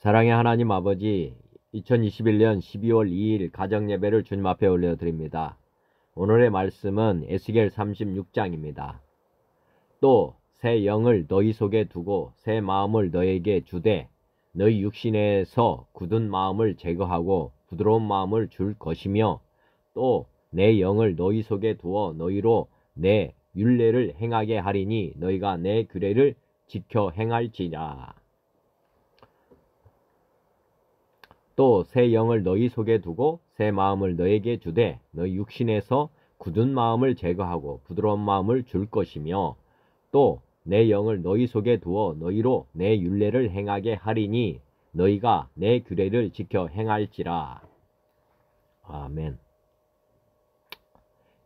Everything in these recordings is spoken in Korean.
사랑의 하나님 아버지, 2021년 12월 2일 가정예배를 주님 앞에 올려드립니다. 오늘의 말씀은 에스겔 36장입니다. 또 새 영을 너희 속에 두고 새 마음을 너에게 주되 너희 육신에서 굳은 마음을 제거하고 부드러운 마음을 줄 것이며 또 내 영을 너희 속에 두어 너희로 내 율례를 행하게 하리니 너희가 내 규례를 지켜 행할지라. 또 새 영을 너희 속에 두고 새 마음을 너에게 주되 너희 육신에서 굳은 마음을 제거하고 부드러운 마음을 줄 것이며 또 내 영을 너희 속에 두어 너희로 내 율례를 행하게 하리니 너희가 내 규례를 지켜 행할지라. 아멘.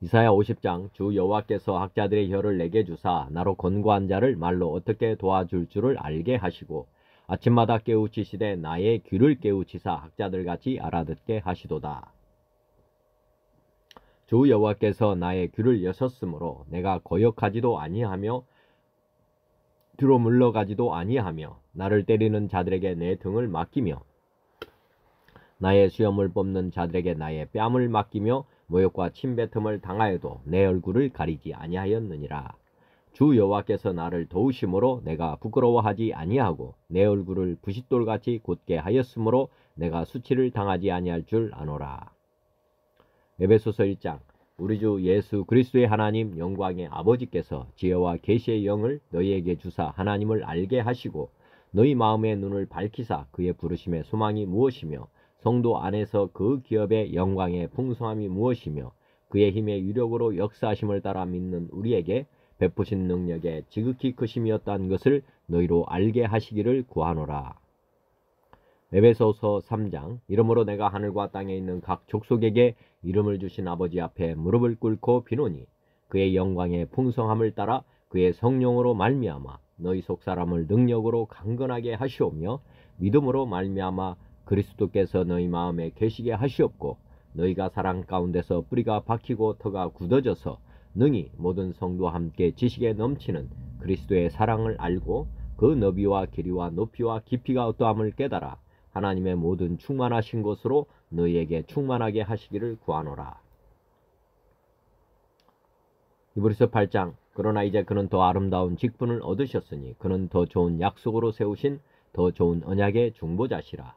이사야 50장 주 여호와께서 학자들의 혀를 내게 주사 나로 권고한 자를 말로 어떻게 도와줄 줄을 알게 하시고 아침마다 깨우치시되 나의 귀를 깨우치사 학자들같이 알아듣게 하시도다. 주 여호와께서 나의 귀를 여셨으므로 내가 거역하지도 아니하며 뒤로 물러가지도 아니하며 나를 때리는 자들에게 내 등을 맡기며 나의 수염을 뽑는 자들에게 나의 뺨을 맡기며 모욕과 침뱉음을 당하여도 내 얼굴을 가리지 아니하였느니라. 주 여호와께서 나를 도우심으로 내가 부끄러워하지 아니하고 내 얼굴을 부싯돌같이 곧게 하였으므로 내가 수치를 당하지 아니할 줄 아노라. 에베소서 1장 우리 주 예수 그리스도의 하나님 영광의 아버지께서 지혜와 계시의 영을 너희에게 주사 하나님을 알게 하시고 너희 마음의 눈을 밝히사 그의 부르심의 소망이 무엇이며 성도 안에서 그 기업의 영광의 풍성함이 무엇이며 그의 힘의 유력으로 역사하심을 따라 믿는 우리에게 베푸신 능력의 지극히 크심이었다는 것을 너희로 알게 하시기를 구하노라. 에베소서 3장 이러므로 내가 하늘과 땅에 있는 각 족속에게 이름을 주신 아버지 앞에 무릎을 꿇고 비노니 그의 영광의 풍성함을 따라 그의 성령으로 말미암아 너희 속사람을 능력으로 강건하게 하시오며 믿음으로 말미암아 그리스도께서 너희 마음에 계시게 하시옵고 너희가 사랑 가운데서 뿌리가 박히고 터가 굳어져서 능히 모든 성도와 함께 지식에 넘치는 그리스도의 사랑을 알고 그 너비와 길이와 높이와 깊이가 어떠함을 깨달아 하나님의 모든 충만하신 것으로 너희에게 충만하게 하시기를 구하노라. 히브리서 8장 그러나 이제 그는 더 아름다운 직분을 얻으셨으니 그는 더 좋은 약속으로 세우신 더 좋은 언약의 중보자시라.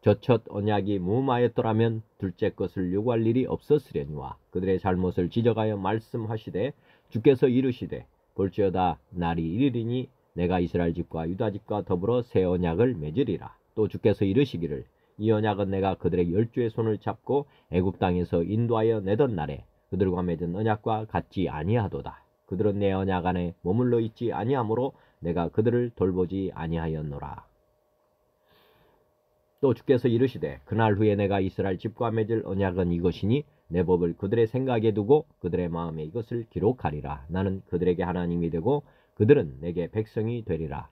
저 첫 언약이 무마하였더라면 둘째 것을 요구할 일이 없었으려니와 그들의 잘못을 지적하여 말씀하시되 주께서 이르시되 볼지어다 날이 이르리니 내가 이스라엘 집과 유다 집과 더불어 새 언약을 맺으리라. 또 주께서 이르시기를 이 언약은 내가 그들의 열주의 손을 잡고 애굽 땅에서 인도하여 내던 날에 그들과 맺은 언약과 같지 아니하도다. 그들은 내 언약 안에 머물러 있지 아니하므로 내가 그들을 돌보지 아니하였노라. 또 주께서 이르시되 그날 후에 내가 이스라엘 집과 맺을 언약은 이것이니 내 법을 그들의 생각에 두고 그들의 마음에 이것을 기록하리라. 나는 그들에게 하나님이 되고 그들은 내게 백성이 되리라.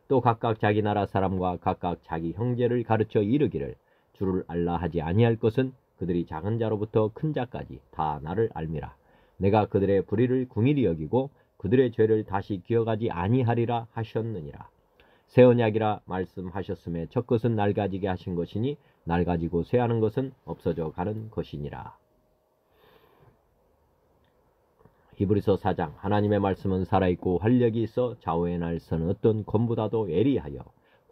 또 각각 자기 나라 사람과 각각 자기 형제를 가르쳐 이르기를 주를 알라 하지 아니할 것은 그들이 작은 자로부터 큰 자까지 다 나를 알미라. 내가 그들의 불의를 궁일이 여기고 그들의 죄를 다시 기억하지 아니하리라 하셨느니라. 새 언약이라 말씀하셨음에 첫 것은 낡아지게 하신 것이니 낡아지고 쇠하는 것은 없어져 가는 것이니라. 히브리서 4장 하나님의 말씀은 살아있고 활력이 있어 좌우의 날서는 어떤 검보다도 예리하여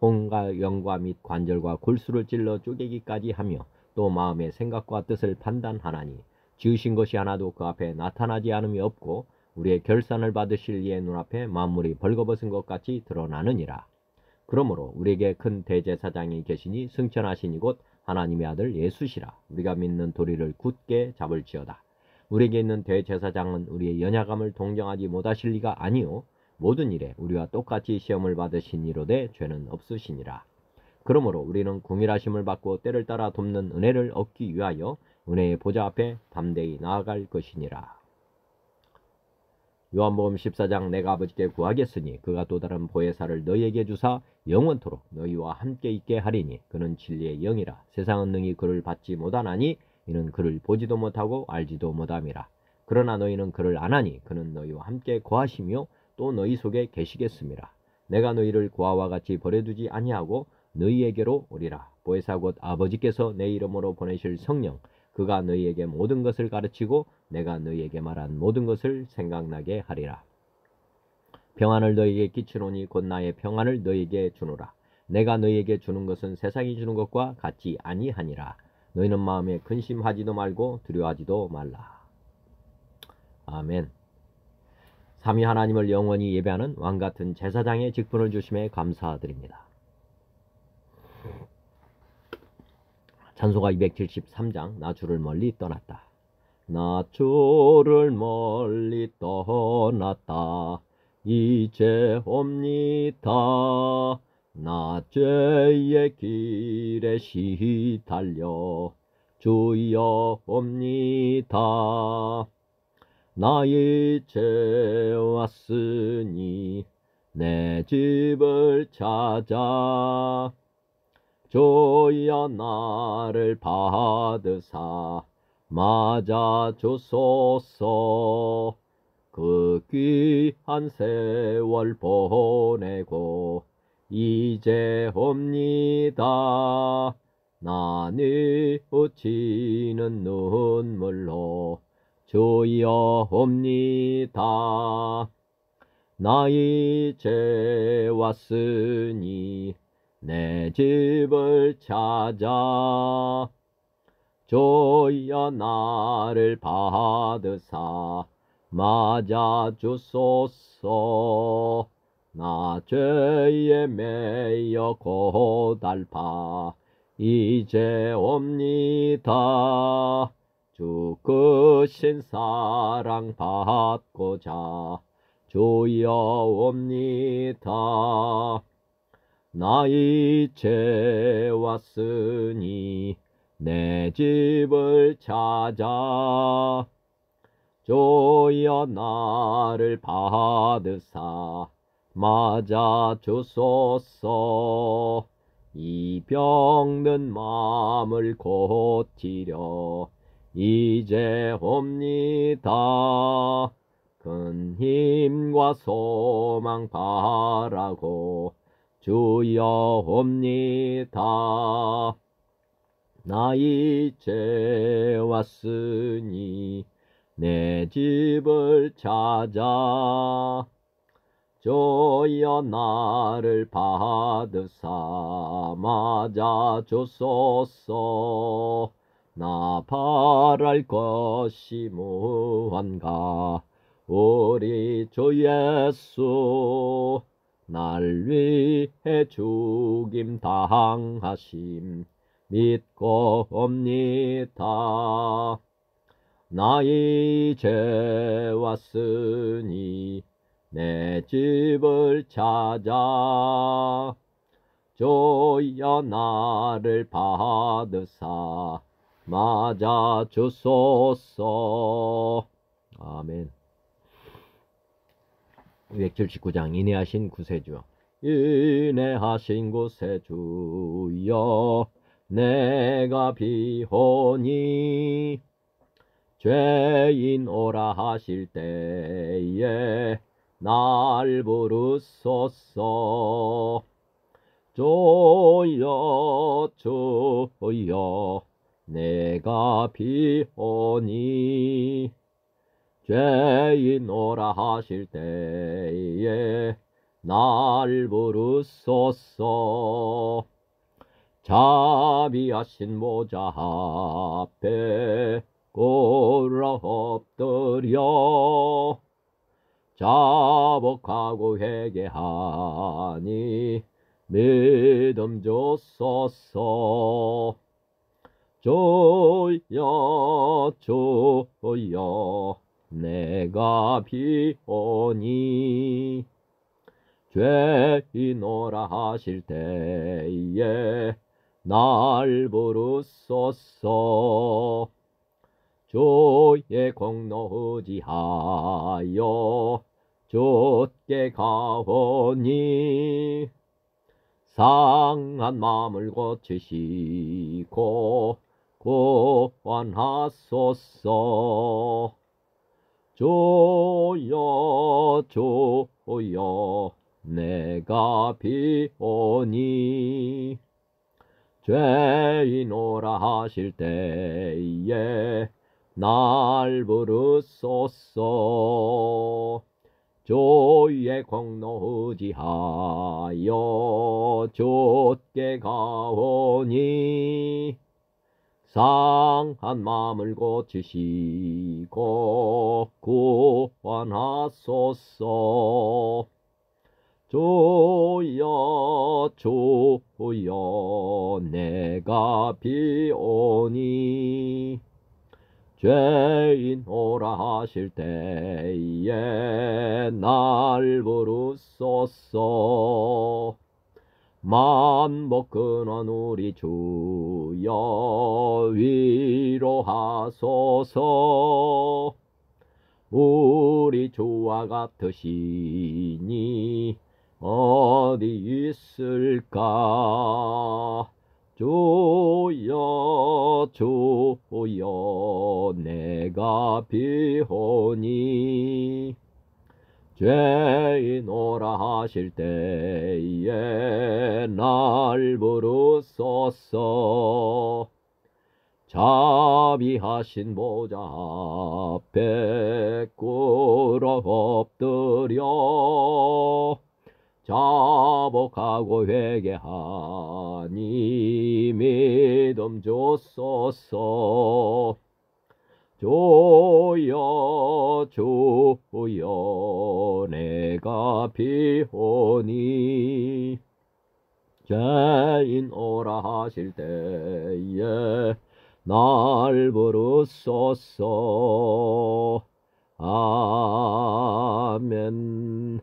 혼과 영과 및 관절과 골수를 찔러 쪼개기까지 하며 또 마음의 생각과 뜻을 판단하나니 지으신 것이 하나도 그 앞에 나타나지 않음이 없고 우리의 결산을 받으실 이의 눈앞에 만물이 벌거벗은 것 같이 드러나느니라. 그러므로 우리에게 큰 대제사장이 계시니 승천하시니 곧 하나님의 아들 예수시라. 우리가 믿는 도리를 굳게 잡을지어다. 우리에게 있는 대제사장은 우리의 연약함을 동정하지 못하실 리가 아니오 모든 일에 우리와 똑같이 시험을 받으신 이로되 죄는 없으시니라. 그러므로 우리는 궁일하심을 받고 때를 따라 돕는 은혜를 얻기 위하여 은혜의 보좌 앞에 담대히 나아갈 것이니라. 요한복음 14장 내가 아버지께 구하겠으니 그가 또 다른 보혜사를 너희에게 주사 영원토록 너희와 함께 있게 하리니 그는 진리의 영이라. 세상은 능히 그를 받지 못하나니 이는 그를 보지도 못하고 알지도 못함이라. 그러나 너희는 그를 아나니 그는 너희와 함께 거하시며 또 너희 속에 계시겠음이라. 내가 너희를 고아와 같이 버려두지 아니하고 너희에게로 오리라. 보혜사 곧 아버지께서 내 이름으로 보내실 성령 그가 너희에게 모든 것을 가르치고 내가 너희에게 말한 모든 것을 생각나게 하리라. 평안을 너희에게 끼치노니 곧 나의 평안을 너희에게 주노라. 내가 너희에게 주는 것은 세상이 주는 것과 같지 아니하니라. 너희는 마음에 근심하지도 말고 두려워하지도 말라. 아멘. 삼위 하나님을 영원히 예배하는 왕같은 제사장의 직분을 주심에 감사드립니다. 찬송가 273장 나 주를 멀리 떠났다. 나 주를 멀리 떠났다. 이제 옵니다. 나 죄의 길에 시달려 주여 옵니다. 나 이제 왔으니 내 집을 찾아 주여 나를 받으사 맞아 주소서. 그 귀한 세월 보내고 이제 옵니다. 나 뉘우치는 눈물로 주여 옵니다. 나 이제 왔으니 내 집을 찾아 주여 나를 받으사 맞아 주소서. 나 죄에 매여 고달파 이제 옵니다. 주 크신 사랑 받고자 주여 옵니다. 나 이제 왔으니 내 집을 찾아 주여 나를 받으사 맞아 주소서. 이 병든 마음을 고치려 이제 옵니다. 큰 힘과 소망 바라고 주여 옵니다. 나 이제 왔으니 내 집을 찾아 주여 나를 받으사 맞아 주소서. 나 바랄 것이 무한가 우리 주 예수 날 위해 죽임 당하심 믿고 옵니다. 나 이제 왔으니 내 집을 찾아 주여 나를 받으사 맞아 주소서. 아멘. 279장 인내하신 구세주. 인내하신 구세주여 내가 비오니 죄인 오라 하실 때에 날 부르소서. 주여 주여 내가 비오니 죄인 오라 하실 때에 날 부르소서. 자비하신 보좌 앞에 꿇어 엎드려 자복하고 회개하니 믿음 주소서. 주여 주여 내가 비오니 죄인 오라 하실 때에 날 부르소서. 주의 공로 의지하여 주께 가오니 상한 마음을 고치시고 구원하소서. 주여 주여 내가 비오니 죄인오라 하실 때에 날 부르소서. 주의 공로 의지하여 주께 가오니 상한 마음을 고치시고 구원하소서. 주여 주여 내가 비오니 죄인 오라 하실 때에 날 부르소서. 만복 근원 우리 주여 위로하소서. 우리 주와 같으시니 어디 있을까. 주여 주여 내가 비오니 죄인 오라 하실 때에 날 부르소서. 자비하신 보좌 앞에 꿇어 엎드려 자복하고 회개하니 믿음 주소서. 주여 주여 내가 비오니 죄인 오라 하실 때에 날 부르소서. 아멘.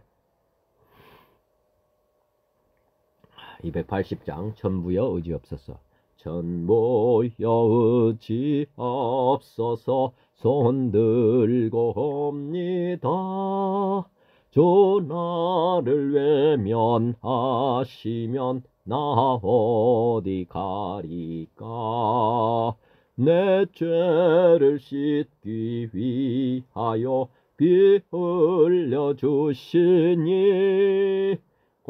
280장 천부여 의지없소서. 천부여 의지없소서. 손들고 옵니다. 주 나를 외면하시면 나 어디 가리까. 내 죄를 씻기 위하여 피 흘려 주시니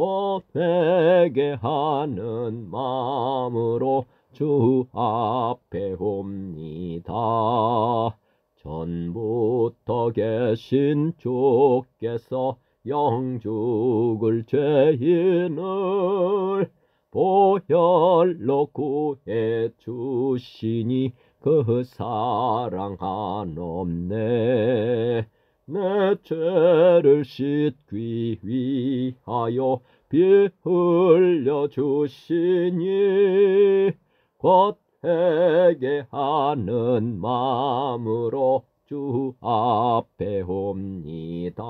곧 회개하는 마음으로 주 앞에 옵니다. 전부터 계신 주께서 영죽을 죄인을 보혈로 구해 주시니 그 사랑 한없네. 내 죄를 씻기 위하여 피 흘려 주시니 곧 회개하는 마음으로 주 앞에 옵니다.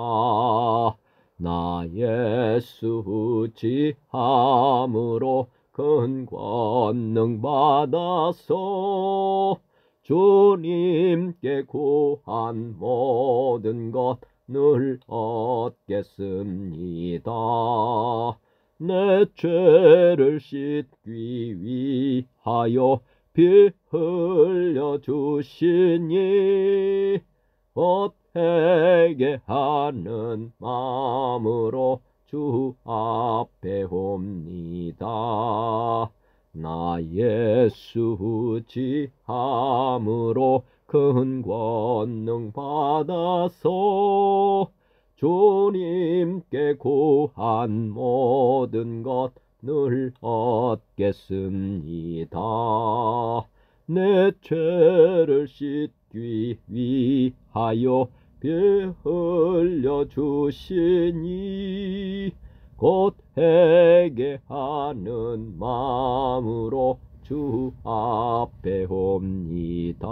나 예수 의지함으로 큰 권능 받아서 주님께 구한 모든 것 늘 얻겠습니다. 내 죄를 씻기 위하여 피 흘려 주시니 곧 회개하는 마음으로 주 앞에 옵니다. 나 예수 의지함으로 큰 권능 받아서 주님께 구한 모든 것 늘 얻겠습니다. 내 죄를 씻기 위하여 피 흘려 주시니 곧 회개하는 마음으로 주 앞에 옵니다.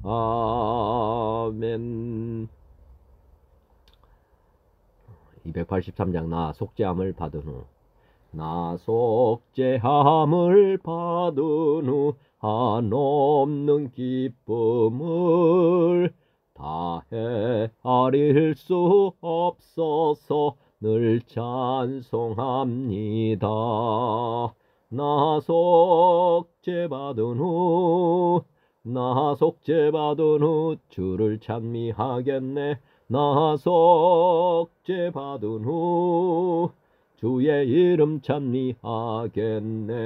아멘. 283장 나 속죄함을 받은 후. 나 속죄함을 받은 후 한없는 기쁨을 다 헤아릴 수 없어서 늘 찬송합니다. 나 속죄받은 후 주를 찬미하겠네. 나 속죄 받은 후 주의 이름 찬미하겠네.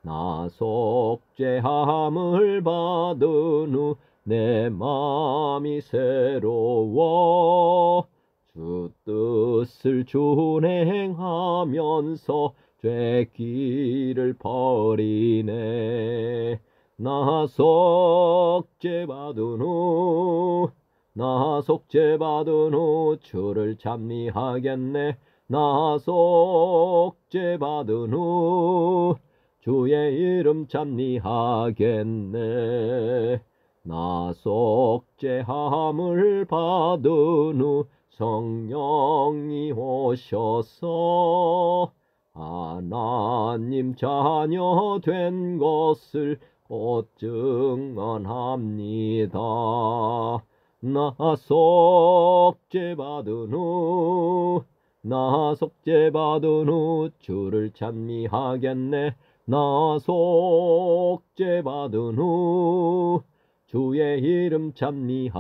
나 속죄함을 받은 후 내 마음이 새로워 주 뜻을 준행하면서 죄 길을 버리네. 나 속죄 받은 후 나 속죄 받은 후 주를 찬미하겠네. 나 속죄 받은 후 주의 이름 찬미하겠네. 나 속죄함을 받은 후 성령이 오셔서 하나님 자녀 된 것을 곧 증언합니다. 나 속죄 받은 후 나 속죄 받은 후 주를 찬미하겠네. 나 속죄 받은 후 주의 이름 찬미하겠네.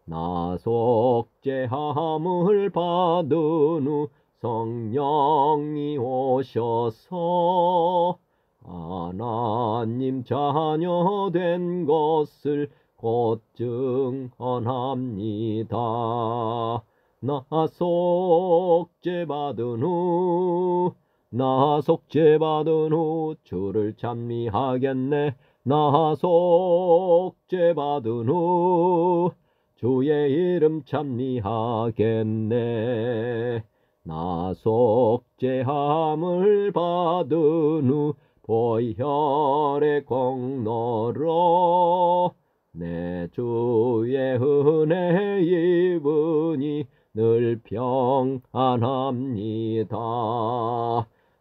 나 속죄함을 받은 후 성령이 오셔서 하나님 자녀 된 것을 곧 증언합니다. 나 속죄 받은 후 나 속죄 받은 후 주를 찬미하겠네. 나 속죄 받은 후 주의 이름 찬미하겠네. 나 속죄함을 받은 후 보혈의 공로로 내 주의 은혜 입으니 늘 평안합니다.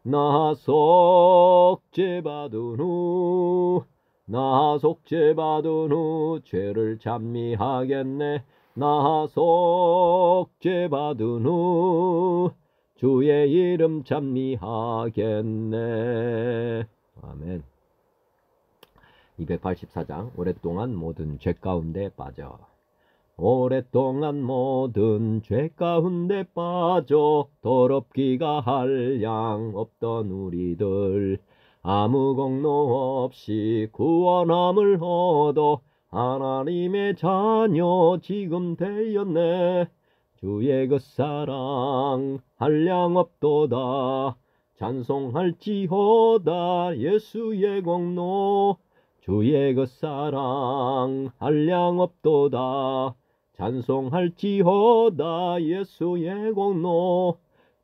나 속죄 받은 후 나 속죄 받은 후 죄를 찬미하겠네. 나 속죄 받은 후 주의 이름 찬미하겠네. 아멘. 284장 오랫동안 모든 죄 가운데 빠져. 오랫동안 모든 죄 가운데 빠져 더럽기가 한량 없던 우리들 아무 공로 없이 구원함을 얻어 하나님의 자녀 지금 되었네. 주의 그 사랑 한량 없도다. 찬송할지어다 예수의 공로. 주의 그 사랑 한량 없도다. 찬송할지어다 예수의 공로.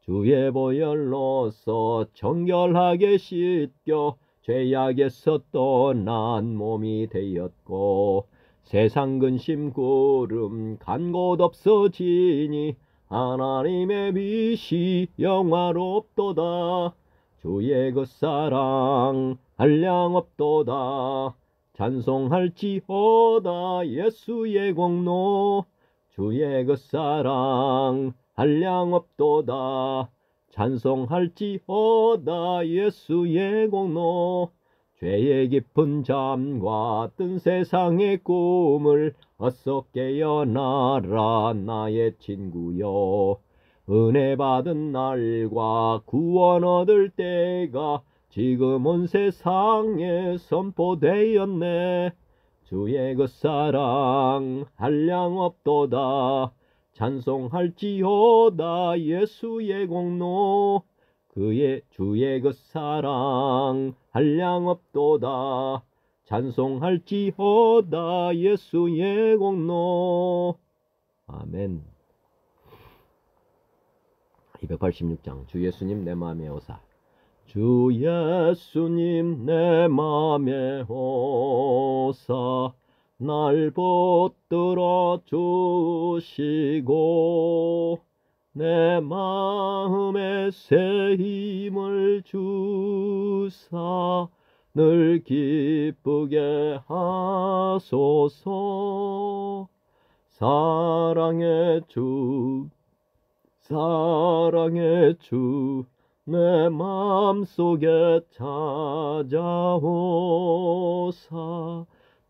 주의 보혈로서 정결하게 씻겨 죄악에서 떠난 몸이 되었고 세상 근심 구름 간 곳 없어지니 하나님의 빛이 영화롭도다. 주의 그 사랑 한량 없도다. 찬송할지어다 예수의 공로. 주의 그 사랑 한량 없도다. 찬송할지어다 예수의 공로. 죄의 깊은 잠과 뜬 세상의 꿈을 어서 깨어나라 나의 친구여. 은혜 받은 날과 구원 얻을 때가 지금 온 세상에 선포되었네. 주의 그 사랑 한량 없도다. 찬송할지어다 예수의 공로. 주의 그 사랑 한량 없도다. 찬송할지어다 예수의 공로. 아멘. 286장 주 예수님 내 마음에 오사. 주 예수님 내 마음에 오사. 날 붙들어 주시고 내 마음에 새 힘을 주사 늘 기쁘게 하소서. 사랑의 주 내 맘속에 찾아오사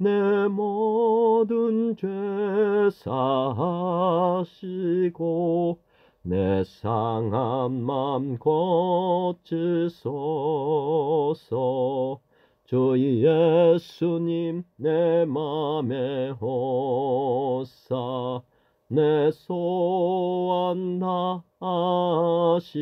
내 모든 죄 사하시고 내 상한 맘 고치소서. 주 예수님 내 맘에 오사 내 소원 다하시고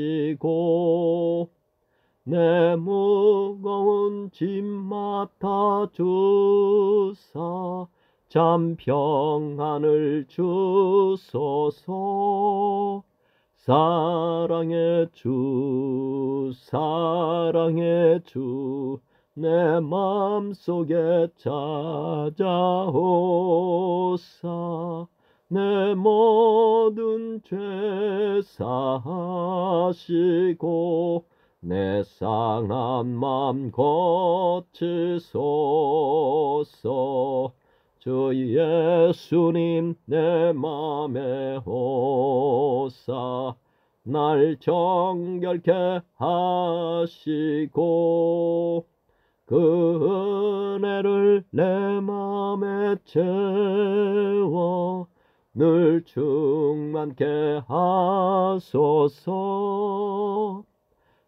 내 무거운 짐 맡아 주사 참 평안을 주소서. 사랑의 주 사랑의 주 내 맘속에 찾아오사 내 모든 죄 사하시고 내 상한 맘 고치소서. 주 예수님 내 맘에 오사 날 정결케 하시고 그 은혜를 내 맘에 채워 늘 충만케 하소서.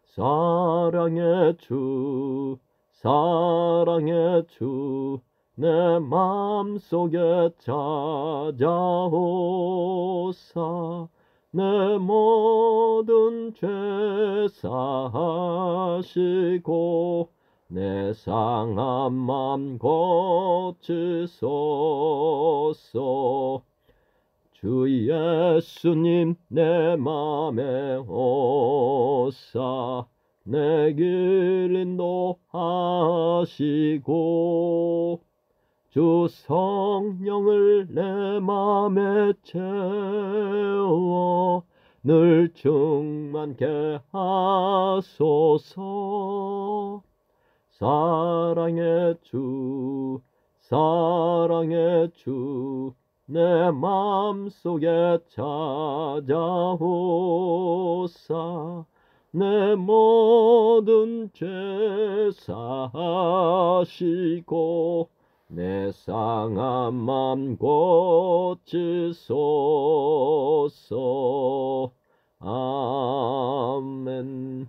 사랑의 주 사랑의 주 내 맘속에 찾아오사 내 모든 죄 사하시고 내 상한 맘 고치소서. 주 예수님 내 맘에 오사 내 길 인도하시고 주 성령을 내 맘에 채워 늘 충만케 하소서. 사랑의 주 사랑의 주 내 맘속에 찾아오사 내 모든 죄 사하시고 내 상한 맘 고치소서. 아멘.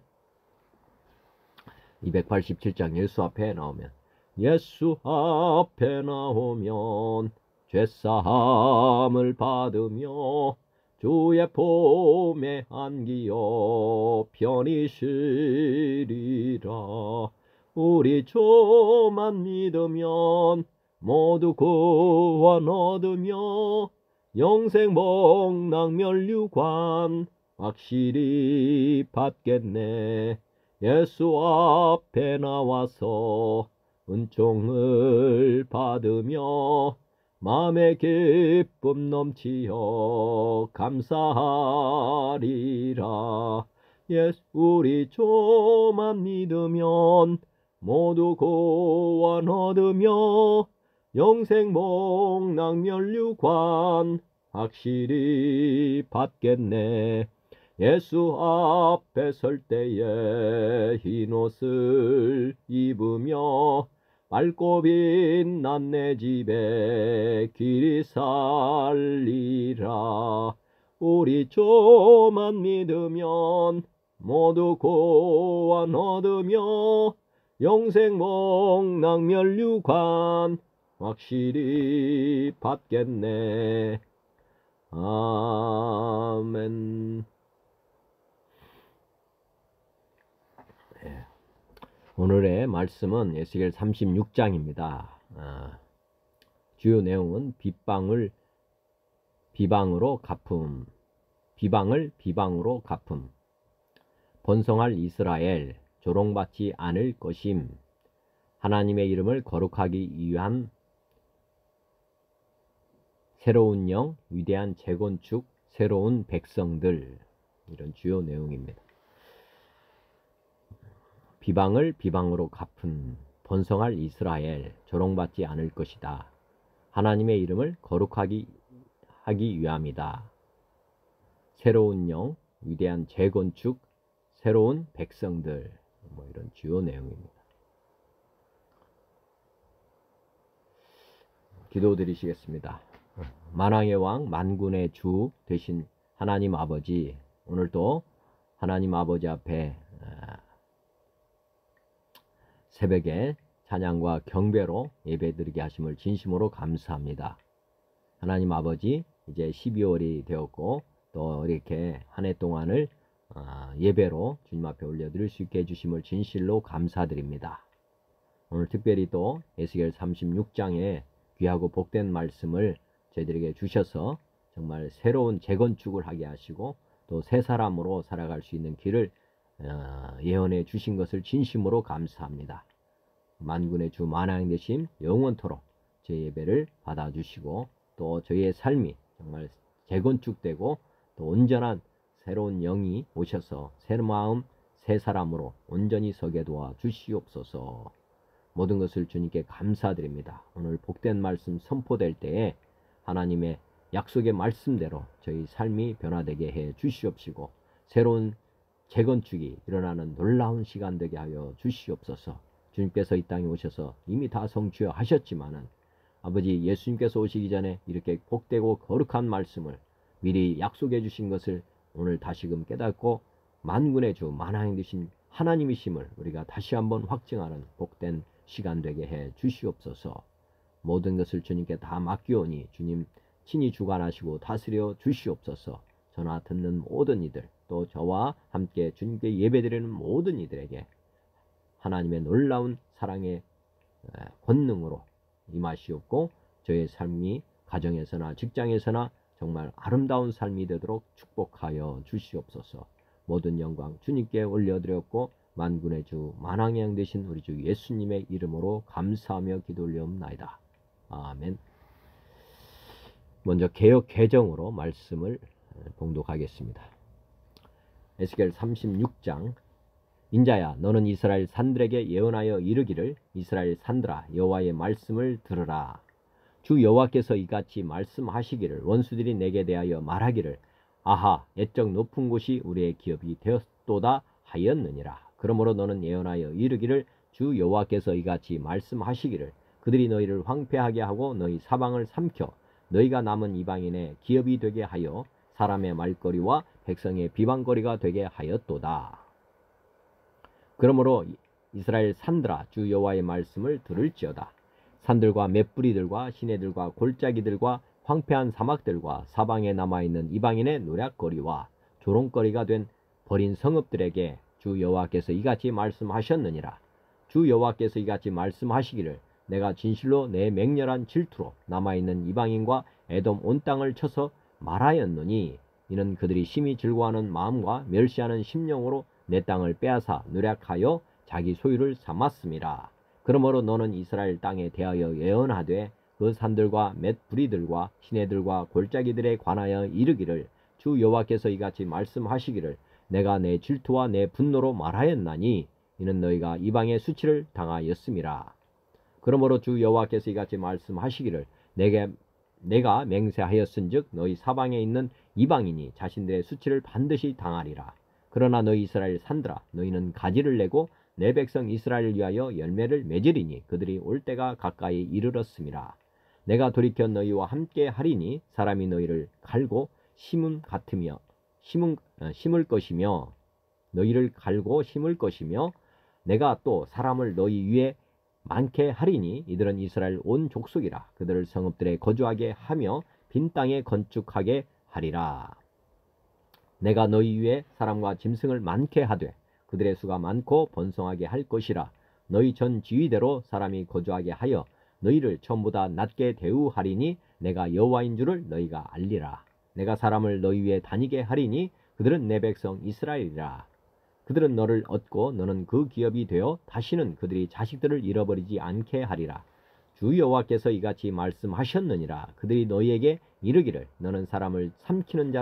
287장 예수 앞에 나오면 예수 앞에 나오면 죄사함을 받으며 주의 봄에 안기어 편히 쉬리라. 우리 주만 믿으면 모두 구원 얻으며 영생 복락 면류관 확실히 받겠네. 예수 앞에 나와서 은총을 받으며 마음의 기쁨 넘치어 감사하리라. 우리 주만 믿으면 모두 구원 얻으며 영생 복락 면류관 확실히 받겠네. 예수 앞에 설 때에 흰옷을 입으며 맑고 빛난 내 집에 길이 살리라. 우리 주만 믿으면 모두 구원 얻으며 영생 복락 면류관 확실히 받겠네. 아멘. 오늘의 말씀은 에스겔 36장입니다. 주요 내용은 비방으로 갚음, 비방을 비방으로 갚음, 번성할 이스라엘, 조롱받지 않을 것임, 하나님의 이름을 거룩하기 위한 새로운 영, 위대한 재건축, 새로운 백성들, 이런 주요 내용입니다. 비방을 비방으로 갚은, 번성할 이스라엘, 조롱받지 않을 것이다. 하나님의 이름을 거룩하기 위함이다. 새로운 영, 위대한 재건축, 새로운 백성들, 이런 주요 내용입니다. 기도드리시겠습니다. 만왕의 왕 만군의 주 되신 하나님 아버지, 오늘도 하나님 아버지 앞에 새벽에 찬양과 경배로 예배드리게 하심을 진심으로 감사합니다. 하나님 아버지, 이제 12월이 되었고 또 이렇게 한 해 동안을 예배로 주님 앞에 올려드릴 수 있게 해주심을 진실로 감사드립니다. 오늘 특별히 또 에스겔 36장에 귀하고 복된 말씀을 저희들에게 주셔서 정말 새로운 재건축을 하게 하시고 또 새 사람으로 살아갈 수 있는 길을 예언해 주신 것을 진심으로 감사합니다. 만군의 주 만왕 되심 영원토록 제 예배를 받아주시고 또 저희의 삶이 정말 재건축되고 또 온전한 새로운 영이 오셔서 새 마음 새 사람으로 온전히 서게 도와 주시옵소서. 모든 것을 주님께 감사드립니다. 오늘 복된 말씀 선포될 때에 하나님의 약속의 말씀대로 저희 삶이 변화되게 해 주시옵시고 새로운 재건축이 일어나는 놀라운 시간 되게 하여 주시옵소서. 주님께서 이 땅에 오셔서 이미 다 성취하 하셨지만은 아버지 예수님께서 오시기 전에 이렇게 복되고 거룩한 말씀을 미리 약속해 주신 것을 오늘 다시금 깨닫고 만군의 주 만왕이 되신 하나님이심을 우리가 다시 한번 확증하는 복된 시간 되게 해 주시옵소서. 모든 것을 주님께 다 맡기오니 주님 친히 주관하시고 다스려 주시옵소서. 전화 듣는 모든 이들 또 저와 함께 주님께 예배드리는 모든 이들에게 하나님의 놀라운 사랑의 권능으로 임하시옵고 저의 삶이 가정에서나 직장에서나 정말 아름다운 삶이 되도록 축복하여 주시옵소서. 모든 영광 주님께 올려드렸고 만군의 주 만왕의 왕 되신 우리 주 예수님의 이름으로 감사하며 기도 올려옵나이다. 아멘. 먼저 개역 개정으로 말씀을 봉독하겠습니다. 에스겔 36장. 인자야, 너는 이스라엘 산들에게 예언하여 이르기를 이스라엘 산들아 여호와의 말씀을 들으라. 주 여호와께서 이같이 말씀하시기를 원수들이 내게 대하여 말하기를 아하 옛적 높은 곳이 우리의 기업이 되었도다 하였느니라. 그러므로 너는 예언하여 이르기를 주 여호와께서 이같이 말씀하시기를 그들이 너희를 황폐하게 하고 너희 사방을 삼켜 너희가 남은 이방인의 기업이 되게 하여 사람의 말거리와 백성의 비방거리가 되게 하였도다. 그러므로 이스라엘 산들아 주 여호와의 말씀을 들을지어다. 산들과 맷뿌리들과 시내들과 골짜기들과 황폐한 사막들과 사방에 남아있는 이방인의 노략거리와 조롱거리가 된 버린 성읍들에게 주 여호와께서 이같이 말씀하셨느니라. 주 여호와께서 이같이 말씀하시기를 내가 진실로 내 맹렬한 질투로 남아있는 이방인과 에돔 온 땅을 쳐서 말하였노니 이는 그들이 심히 즐거워하는 마음과 멸시하는 심령으로 내 땅을 빼앗아 노략하여 자기 소유를 삼았음이라. 그러므로 너는 이스라엘 땅에 대하여 예언하되 그 산들과 맷뿌리들과 시내들과 골짜기들에 관하여 이르기를 주 여호와께서 이같이 말씀하시기를 내가 내 질투와 내 분노로 말하였나니 이는 너희가 이방의 수치를 당하였음이라. 그러므로 주 여호와께서 이같이 말씀하시기를 내가 맹세하였은즉 너희 사방에 있는 이방인이 자신들의 수치를 반드시 당하리라. 그러나 너희 이스라엘 산들아 너희는 가지를 내고 내 백성 이스라엘을 위하여 열매를 맺으리니 그들이 올 때가 가까이 이르렀음이라. 내가 돌이켜 너희와 함께 하리니 사람이 너희를 갈고 심을 것이며 너희를 갈고 심을 것이며 내가 또 사람을 너희 위에 많게 하리니 이들은 이스라엘 온 족속이라. 그들을 성읍들에 거주하게 하며 빈 땅에 건축하게 하리라. 내가 너희 위에 사람과 짐승을 많게 하되 그들의 수가 많고 번성하게 할 것이라. 너희 전 지위대로 사람이 거주하게 하여 너희를 처음보다 낮게 대우하리니 내가 여호와인 줄을 너희가 알리라. 내가 사람을 너희 위에 다니게 하리니 그들은 내 백성 이스라엘이라. 그들은 너를 얻고 너는 그 기업이 되어 다시는 그들이 자식들을 잃어버리지 않게 하리라. 주 여호와께서 이같이 말씀하셨느니라. 그들이 너희에게 이르기를 너는 사람을 삼키는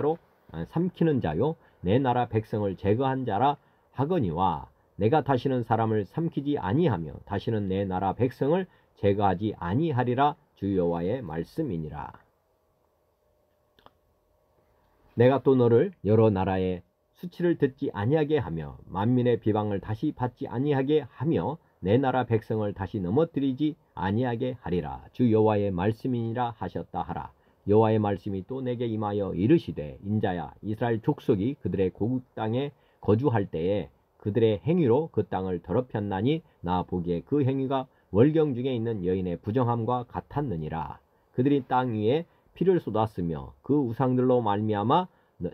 자요 내 나라 백성을 제거한 자라 하거니와 내가 다시는 사람을 삼키지 아니하며 다시는 내 나라 백성을 제거하지 아니하리라. 주 여호와의 말씀이니라. 내가 또 너를 여러 나라의 수치를 듣지 아니하게 하며 만민의 비방을 다시 받지 아니하게 하며 내 나라 백성을 다시 넘어뜨리지 아니하게 하리라. 주 여호와의 말씀이니라 하셨다 하라. 여호와의 말씀이 또 내게 임하여 이르시되 인자야, 이스라엘 족속이 그들의 고국 땅에 거주할 때에 그들의 행위로 그 땅을 더럽혔나니 나 보기에 그 행위가 월경 중에 있는 여인의 부정함과 같았느니라. 그들이 땅 위에 피를 쏟았으며 그 우상들로 말미암아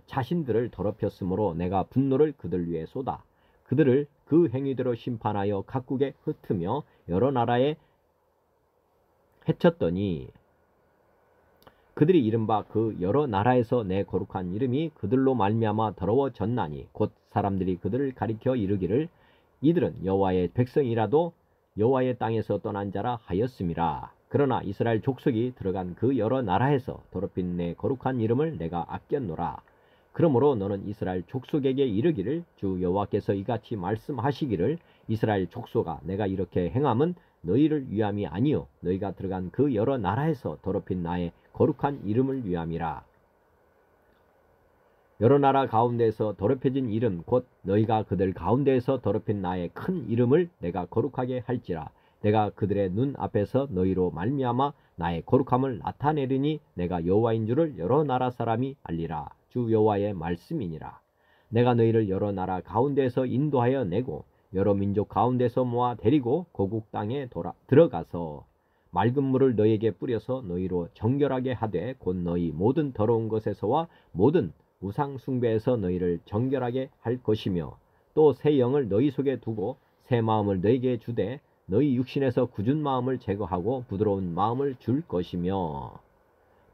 자신들을 더럽혔으므로 내가 분노를 그들 위에 쏟아 그들을 그 행위대로 심판하여 각국에 흩으며 여러 나라에 해쳤더니 그들이 이른바 그 여러 나라에서 내 거룩한 이름이 그들로 말미암아 더러워졌나니 곧 사람들이 그들을 가리켜 이르기를 이들은 여호와의 백성이라도 여호와의 땅에서 떠난 자라 하였음이라. 그러나 이스라엘 족속이 들어간 그 여러 나라에서 더럽힌 내 거룩한 이름을 내가 아꼈노라. 그러므로 너는 이스라엘 족속에게 이르기를 주 여호와께서 이같이 말씀하시기를 이스라엘 족속아, 내가 이렇게 행함은 너희를 위함이 아니요 너희가 들어간 그 여러 나라에서 더럽힌 나의 거룩한 이름을 위함이라. 여러 나라 가운데에서 더럽혀진 이름 곧 너희가 그들 가운데에서 더럽힌 나의 큰 이름을 내가 거룩하게 할지라. 내가 그들의 눈 앞에서 너희로 말미암아 나의 거룩함을 나타내리니 내가 여호와인 줄을 여러 나라 사람이 알리라. 주 여호와의 말씀이니라. 내가 너희를 여러 나라 가운데에서 인도하여 내고 여러 민족 가운데서 모아 데리고 고국 땅에 들어가서 맑은 물을 너희에게 뿌려서 너희로 정결하게 하되 곧 너희 모든 더러운 것에서와 모든 우상 숭배에서 너희를 정결하게 할 것이며 또 새 영을 너희 속에 두고 새 마음을 너희에게 주되 너희 육신에서 굳은 마음을 제거하고 부드러운 마음을 줄 것이며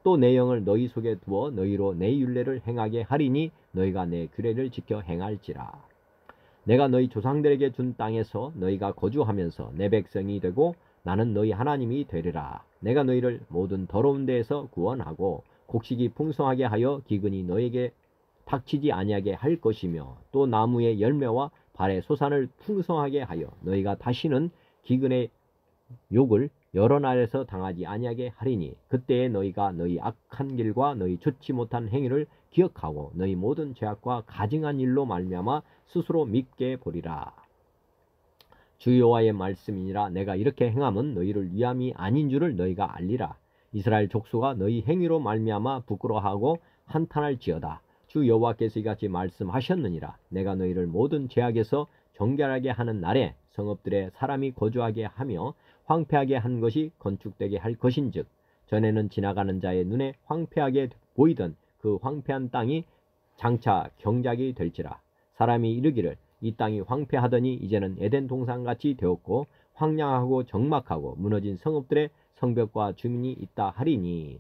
또 내 영을 너희 속에 두어 너희로 내 율례를 행하게 하리니 너희가 내 규례를 지켜 행할지라. 내가 너희 조상들에게 준 땅에서 너희가 거주하면서 내 백성이 되고 나는 너희 하나님이 되리라. 내가 너희를 모든 더러운 데에서 구원하고 곡식이 풍성하게 하여 기근이 너희에게 닥치지 아니하게 할 것이며 또 나무의 열매와 발의 소산을 풍성하게 하여 너희가 다시는 기근의 욕을 여러 나라에서 당하지 아니하게 하리니 그때에 너희가 너희 악한 길과 너희 좋지 못한 행위를 기억하고 너희 모든 죄악과 가증한 일로 말미암아 스스로 밉게 보리라. 주 여호와의 말씀이니라. 내가 이렇게 행함은 너희를 위함이 아닌 줄을 너희가 알리라. 이스라엘 족속아, 너희 행위로 말미암아 부끄러워하고 한탄할지어다. 주 여호와께서 이같이 말씀하셨느니라. 내가 너희를 모든 죄악에서 정결하게 하는 날에 성읍들에 사람이 거주하게 하며 황폐하게 한 것이 건축되게 할 것인즉 전에는 지나가는 자의 눈에 황폐하게 보이던 그 황폐한 땅이 장차 경작이 될지라. 사람이 이르기를 이 땅이 황폐하더니 이제는 에덴 동산같이 되었고 황량하고 적막하고 무너진 성읍들의 성벽과 주민이 있다 하리니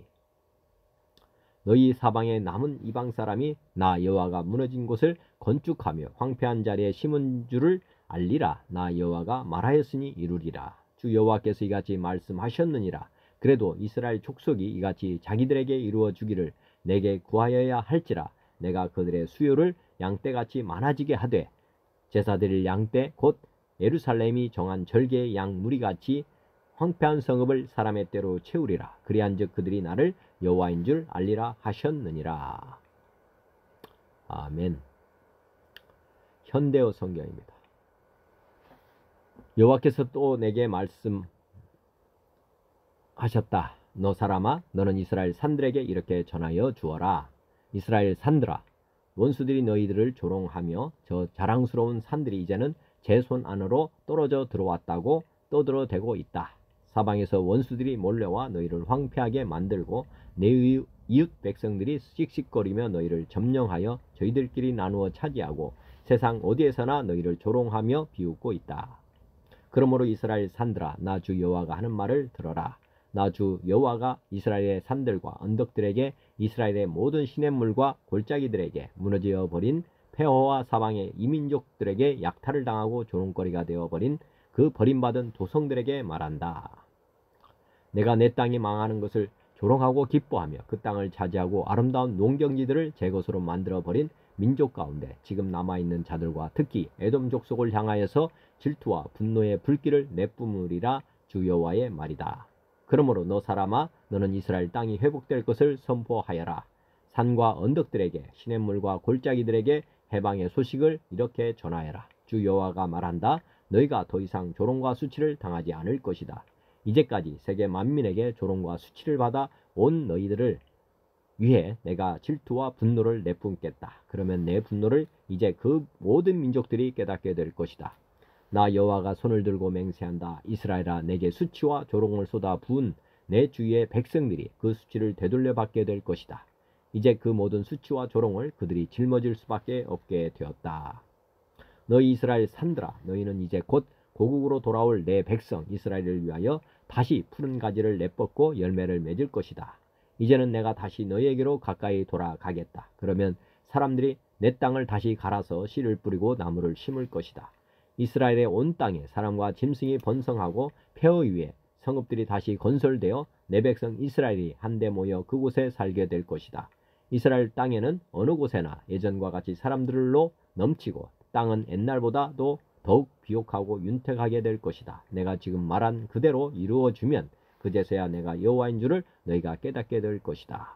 너희 사방에 남은 이방 사람이 나 여호와가 무너진 곳을 건축하며 황폐한 자리에 심은 줄을 알리라. 나 여호와가 말하였으니 이루리라. 주 여호와께서 이같이 말씀하셨느니라. 그래도 이스라엘 족속이 이같이 자기들에게 이루어 주기를 내게 구하여야 할지라. 내가 그들의 수요를 양떼같이 많아지게 하되 제사드릴 양떼 곧 예루살렘이 정한 절개의 양 무리같이 황폐한 성읍을 사람의 때로 채우리라. 그리한즉 그들이 나를 여호와인 줄 알리라 하셨느니라. 아멘. 현대어 성경입니다. 여호와께서 또 내게 말씀하셨다. 너 사람아, 너는 이스라엘 산들에게 이렇게 전하여 주어라. 이스라엘 산들아, 원수들이 너희들을 조롱하며 저 자랑스러운 산들이 이제는 제 손 안으로 떨어져 들어왔다고 떠들어대고 있다. 사방에서 원수들이 몰려와 너희를 황폐하게 만들고 내 이웃 백성들이 씩씩거리며 너희를 점령하여 저희들끼리 나누어 차지하고 세상 어디에서나 너희를 조롱하며 비웃고 있다. 그러므로 이스라엘 산들아, 나 주 여호와가 하는 말을 들어라. 나 주 여호와가 이스라엘의 산들과 언덕들에게 이스라엘의 모든 시냇물과 골짜기들에게 무너져 버린 폐허와 사방의 이민족들에게 약탈을 당하고 조롱거리가 되어버린 그 버림받은 도성들에게 말한다. 내가 내 땅이 망하는 것을 조롱하고 기뻐하며 그 땅을 차지하고 아름다운 농경지들을 제 것으로 만들어버린 민족 가운데 지금 남아있는 자들과 특히 에돔 족속을 향하여서 질투와 분노의 불길을 내뿜으리라. 주 여호와의 말이다. 그러므로 너 사람아, 너는 이스라엘 땅이 회복될 것을 선포하여라. 산과 언덕들에게 시냇물과 골짜기들에게 해방의 소식을 이렇게 전하여라. 주 여호와가 말한다. 너희가 더 이상 조롱과 수치를 당하지 않을 것이다. 이제까지 세계 만민에게 조롱과 수치를 받아 온 너희들을 위해 내가 질투와 분노를 내뿜겠다. 그러면 내 분노를 이제 그 모든 민족들이 깨닫게 될 것이다. 나 여호와가 손을 들고 맹세한다. 이스라엘아, 내게 수치와 조롱을 쏟아 부은 내 주위의 백성들이 그 수치를 되돌려 받게 될 것이다. 이제 그 모든 수치와 조롱을 그들이 짊어질 수밖에 없게 되었다. 너희 이스라엘 산들아, 너희는 이제 곧 고국으로 돌아올 내 백성 이스라엘을 위하여 다시 푸른 가지를 내뻗고 열매를 맺을 것이다. 이제는 내가 다시 너희에게로 가까이 돌아가겠다. 그러면 사람들이 내 땅을 다시 갈아서 씨를 뿌리고 나무를 심을 것이다. 이스라엘의 온 땅에 사람과 짐승이 번성하고 폐허 위에 성읍들이 다시 건설되어 내 백성 이스라엘이 한데 모여 그곳에 살게 될 것이다. 이스라엘 땅에는 어느 곳에나 예전과 같이 사람들로 넘치고 땅은 옛날보다도 더욱 비옥하고 윤택하게 될 것이다. 내가 지금 말한 그대로 이루어주면 그제서야 내가 여호와인 줄을 너희가 깨닫게 될 것이다.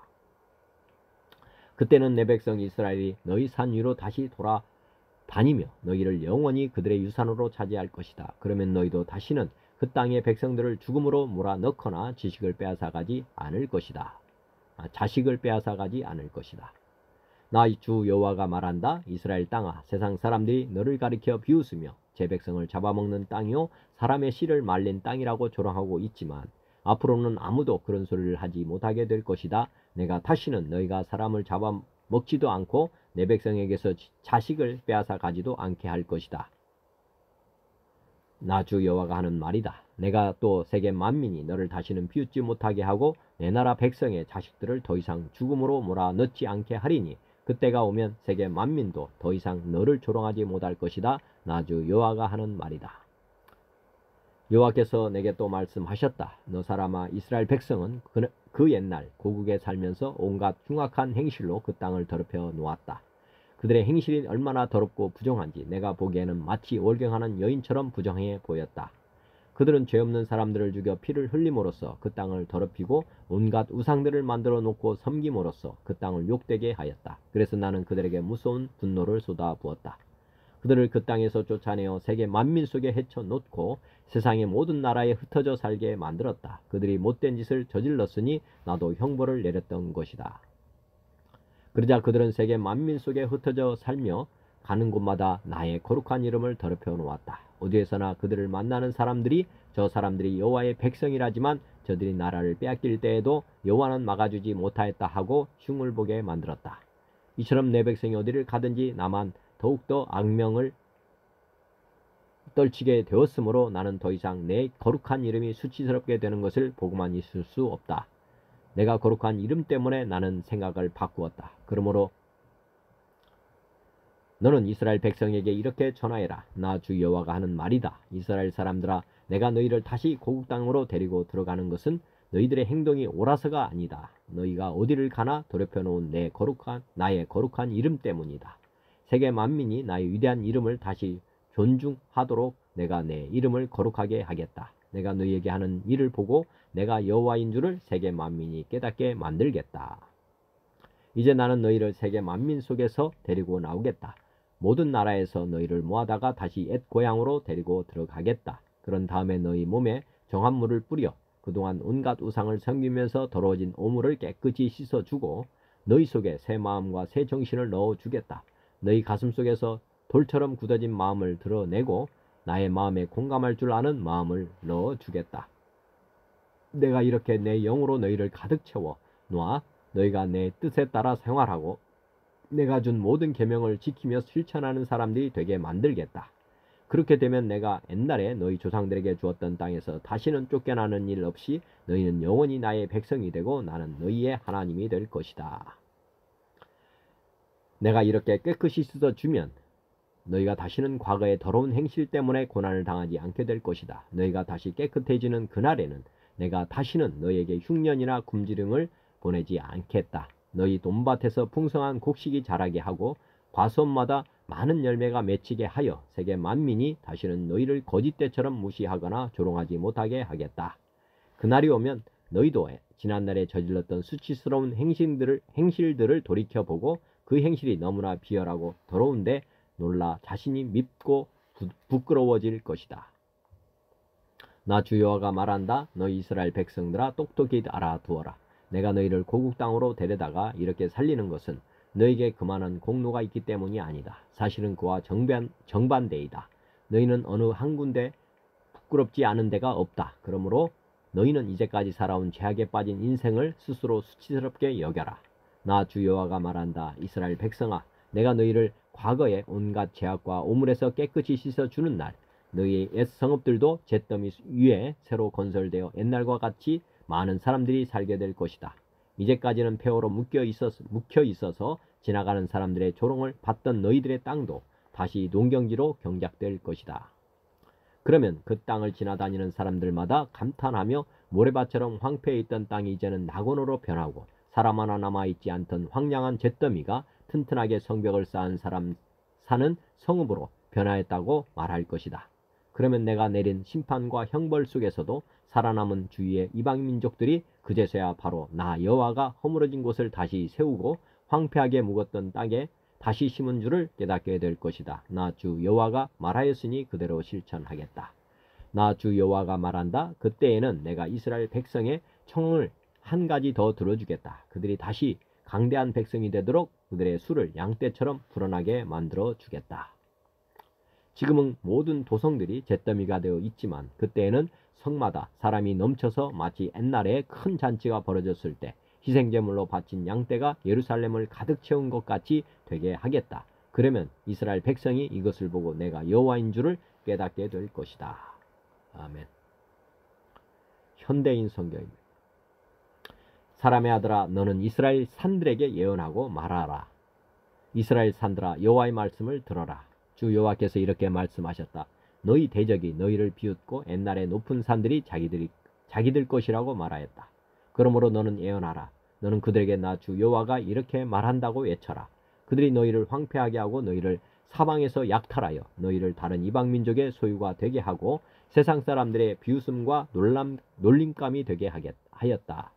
그때는 내 백성 이스라엘이 너희 산 위로 다시 돌아다니며 너희를 영원히 그들의 유산으로 차지할 것이다. 그러면 너희도 다시는 그 땅의 백성들을 죽음으로 몰아넣거나 자식을 빼앗아가지 않을 것이다. 나 주 여호와가 말한다. 이스라엘 땅아, 세상 사람들이 너를 가리켜 비웃으며 제 백성을 잡아먹는 땅이요 사람의 씨를 말린 땅이라고 조롱하고 있지만 앞으로는 아무도 그런 소리를 하지 못하게 될 것이다. 내가 다시는 너희가 사람을 잡아먹지도 않고 내 백성에게서 자식을 빼앗아 가지도 않게 할 것이다. 나 주 여호와가 하는 말이다. 내가 또 세계 만민이 너를 다시는 비웃지 못하게 하고 내 나라 백성의 자식들을 더 이상 죽음으로 몰아넣지 않게 하리니 그때가 오면 세계 만민도 더 이상 너를 조롱하지 못할 것이다. 나 주 여호와가 하는 말이다. 여호와께서 내게 또 말씀하셨다. 너 사람아, 이스라엘 백성은 그 옛날 고국에 살면서 온갖 흉악한 행실로 그 땅을 더럽혀 놓았다. 그들의 행실이 얼마나 더럽고 부정한지 내가 보기에는 마치 월경하는 여인처럼 부정해 보였다. 그들은 죄 없는 사람들을 죽여 피를 흘림으로써 그 땅을 더럽히고 온갖 우상들을 만들어 놓고 섬김으로써 그 땅을 욕되게 하였다. 그래서 나는 그들에게 무서운 분노를 쏟아부었다. 그들을 그 땅에서 쫓아내어 세계 만민 속에 헤쳐놓고 세상의 모든 나라에 흩어져 살게 만들었다. 그들이 못된 짓을 저질렀으니 나도 형벌을 내렸던 것이다. 그러자 그들은 세계 만민 속에 흩어져 살며 가는 곳마다 나의 거룩한 이름을 더럽혀 놓았다. 어디에서나 그들을 만나는 사람들이 저 사람들이 여호와의 백성이라지만 저들이 나라를 빼앗길 때에도 여호와는 막아주지 못하였다 하고 흉을 보게 만들었다. 이처럼 내 백성이 어디를 가든지 나만 더욱더 악명을 떨치게 되었으므로 나는 더 이상 내 거룩한 이름이 수치스럽게 되는 것을 보고만 있을 수 없다. 내가 거룩한 이름 때문에 나는 생각을 바꾸었다. 그러므로 너는 이스라엘 백성에게 이렇게 전하여라. 나 주 여호와가 하는 말이다. 이스라엘 사람들아, 내가 너희를 다시 고국 땅으로 데리고 들어가는 것은 너희들의 행동이 옳아서가 아니다. 너희가 어디를 가나 더럽혀 놓은 나의 거룩한 이름 때문이다. 세계 만민이 나의 위대한 이름을 다시 존중하도록 내가 내 이름을 거룩하게 하겠다. 내가 너희에게 하는 일을 보고 내가 여호와인 줄을 세계 만민이 깨닫게 만들겠다. 이제 나는 너희를 세계 만민 속에서 데리고 나오겠다. 모든 나라에서 너희를 모아다가 다시 옛 고향으로 데리고 들어가겠다. 그런 다음에 너희 몸에 정한 물을 뿌려 그동안 온갖 우상을 섬기면서 더러워진 오물을 깨끗이 씻어주고 너희 속에 새 마음과 새 정신을 넣어주겠다. 너희 가슴 속에서 돌처럼 굳어진 마음을 드러내고 나의 마음에 공감할 줄 아는 마음을 넣어주겠다. 내가 이렇게 내 영으로 너희를 가득 채워 놓아 너희가 내 뜻에 따라 생활하고 내가 준 모든 계명을 지키며 실천하는 사람들이 되게 만들겠다. 그렇게 되면 내가 옛날에 너희 조상들에게 주었던 땅에서 다시는 쫓겨나는 일 없이 너희는 영원히 나의 백성이 되고 나는 너희의 하나님이 될 것이다. 내가 이렇게 깨끗이 씻어주면 너희가 다시는 과거의 더러운 행실 때문에 고난을 당하지 않게 될 것이다. 너희가 다시 깨끗해지는 그날에는 내가 다시는 너희에게 흉년이나 굶주림을 보내지 않겠다. 너희 돈밭에서 풍성한 곡식이 자라게 하고 과수원마다 많은 열매가 맺히게 하여 세계 만민이 다시는 너희를 거짓대처럼 무시하거나 조롱하지 못하게 하겠다. 그날이 오면 너희도 지난날에 저질렀던 수치스러운 행실들을 돌이켜보고 그 행실이 너무나 비열하고 더러운데 놀라 자신이 밉고 부끄러워질 것이다. 나 주 여호와가 말한다. 너희 이스라엘 백성들아 똑똑히 알아두어라. 내가 너희를 고국 땅으로 데려다가 이렇게 살리는 것은 너희에게 그만한 공로가 있기 때문이 아니다. 사실은 그와 정반대이다. 너희는 어느 한 군데 부끄럽지 않은 데가 없다. 그러므로 너희는 이제까지 살아온 죄악에 빠진 인생을 스스로 수치스럽게 여겨라. 나 주 여호와가 말한다. 이스라엘 백성아, 내가 너희를 과거의 온갖 죄악과 오물에서 깨끗이 씻어주는 날, 너희의 옛 성읍들도 잿더미 위에 새로 건설되어 옛날과 같이 많은 사람들이 살게 될 것이다. 이제까지는 폐허로 묵혀 있어서 지나가는 사람들의 조롱을 받던 너희들의 땅도 다시 농경지로 경작될 것이다. 그러면 그 땅을 지나다니는 사람들마다 감탄하며 모래밭처럼 황폐해 있던 땅이 이제는 낙원으로 변하고 사람 하나 남아있지 않던 황량한 잿더미가 튼튼하게 성벽을 쌓은 사람 사는 성읍으로 변하였다고 말할 것이다. 그러면 내가 내린 심판과 형벌 속에서도 살아남은 주위의 이방 민족들이 그제서야 바로 나 여호와가 허물어진 곳을 다시 세우고 황폐하게 묵었던 땅에 다시 심은 줄을 깨닫게 될 것이다. 나 주 여호와가 말하였으니 그대로 실천하겠다. 나 주 여호와가 말한다. 그때에는 내가 이스라엘 백성의 청을 한 가지 더 들어주겠다. 그들이 다시 강대한 백성이 되도록 그들의 수를 양떼처럼 불어나게 만들어 주겠다. 지금은 모든 도성들이 잿더미가 되어 있지만 그때에는 성마다 사람이 넘쳐서 마치 옛날에 큰 잔치가 벌어졌을 때 희생제물로 바친 양떼가 예루살렘을 가득 채운 것 같이 되게 하겠다. 그러면 이스라엘 백성이 이것을 보고 내가 여호와인 줄을 깨닫게 될 것이다. 아멘. 현대인 성경입니다. 사람의 아들아, 너는 이스라엘 산들에게 예언하고 말하라. 이스라엘 산들아, 여호와의 말씀을 들어라. 주 여호와께서 이렇게 말씀하셨다. 너희 대적이 너희를 비웃고 옛날에 높은 산들이 자기들 것이라고 말하였다. 그러므로 너는 예언하라. 너는 그들에게 나 주 여호와가 이렇게 말한다고 외쳐라. 그들이 너희를 황폐하게 하고 너희를 사방에서 약탈하여 너희를 다른 이방 민족의 소유가 되게 하고 세상 사람들의 비웃음과 놀림감이 되게 하였다.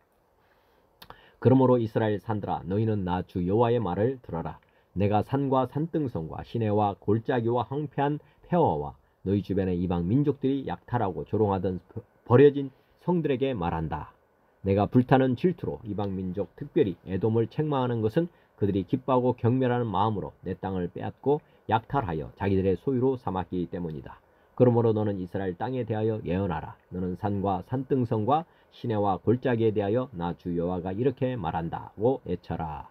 그러므로 이스라엘 산들아, 너희는 나 주 여호와의 말을 들어라. 내가 산과 산등성과 시내와 골짜기와 황폐한 폐허와 너희 주변의 이방 민족들이 약탈하고 조롱하던 버려진 성들에게 말한다. 내가 불타는 질투로 이방 민족 특별히 에돔을 책망하는 것은 그들이 기뻐하고 경멸하는 마음으로 내 땅을 빼앗고 약탈하여 자기들의 소유로 삼았기 때문이다. 그러므로 너는 이스라엘 땅에 대하여 예언하라. 너는 산과 산등성과 시내와 골짜기에 대하여 나 주 여호와가 이렇게 말한다고 외쳐라.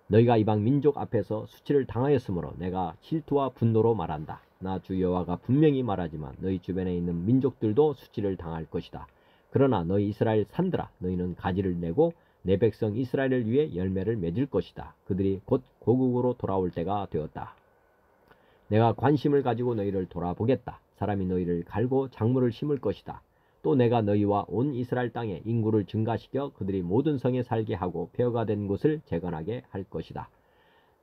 너희가 이방 민족 앞에서 수치를 당하였으므로 내가 질투와 분노로 말한다. 나 주 여호와가 분명히 말하지만 너희 주변에 있는 민족들도 수치를 당할 것이다. 그러나 너희 이스라엘 산들아, 너희는 가지를 내고 내 백성 이스라엘을 위해 열매를 맺을 것이다. 그들이 곧 고국으로 돌아올 때가 되었다. 내가 관심을 가지고 너희를 돌아보겠다. 사람이 너희를 갈고 작물을 심을 것이다. 또 내가 너희와 온 이스라엘 땅에 인구를 증가시켜 그들이 모든 성에 살게 하고 폐허가 된 곳을 재건하게 할 것이다.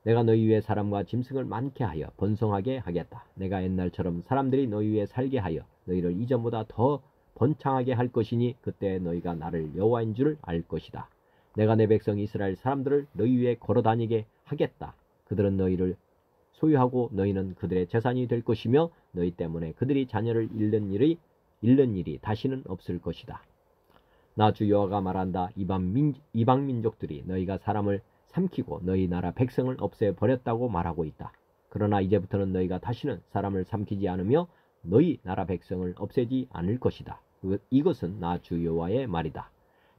내가 너희 위에 사람과 짐승을 많게 하여 번성하게 하겠다. 내가 옛날처럼 사람들이 너희 위에 살게 하여 너희를 이전보다 더 번창하게 할 것이니 그때 너희가 나를 여호와인 줄을 알 것이다. 내가 내 백성 이스라엘 사람들을 너희 위에 걸어다니게 하겠다. 그들은 너희를 소유하고 너희는 그들의 재산이 될 것이며 너희 때문에 그들이 자녀를 잃는 일이 다시는 없을 것이다. 나 주 여호와가 말한다. 이방 민족들이 너희가 사람을 삼키고 너희 나라 백성을 없애버렸다고 말하고 있다. 그러나 이제부터는 너희가 다시는 사람을 삼키지 않으며 너희 나라 백성을 없애지 않을 것이다. 이것은 나 주 여호와의 말이다.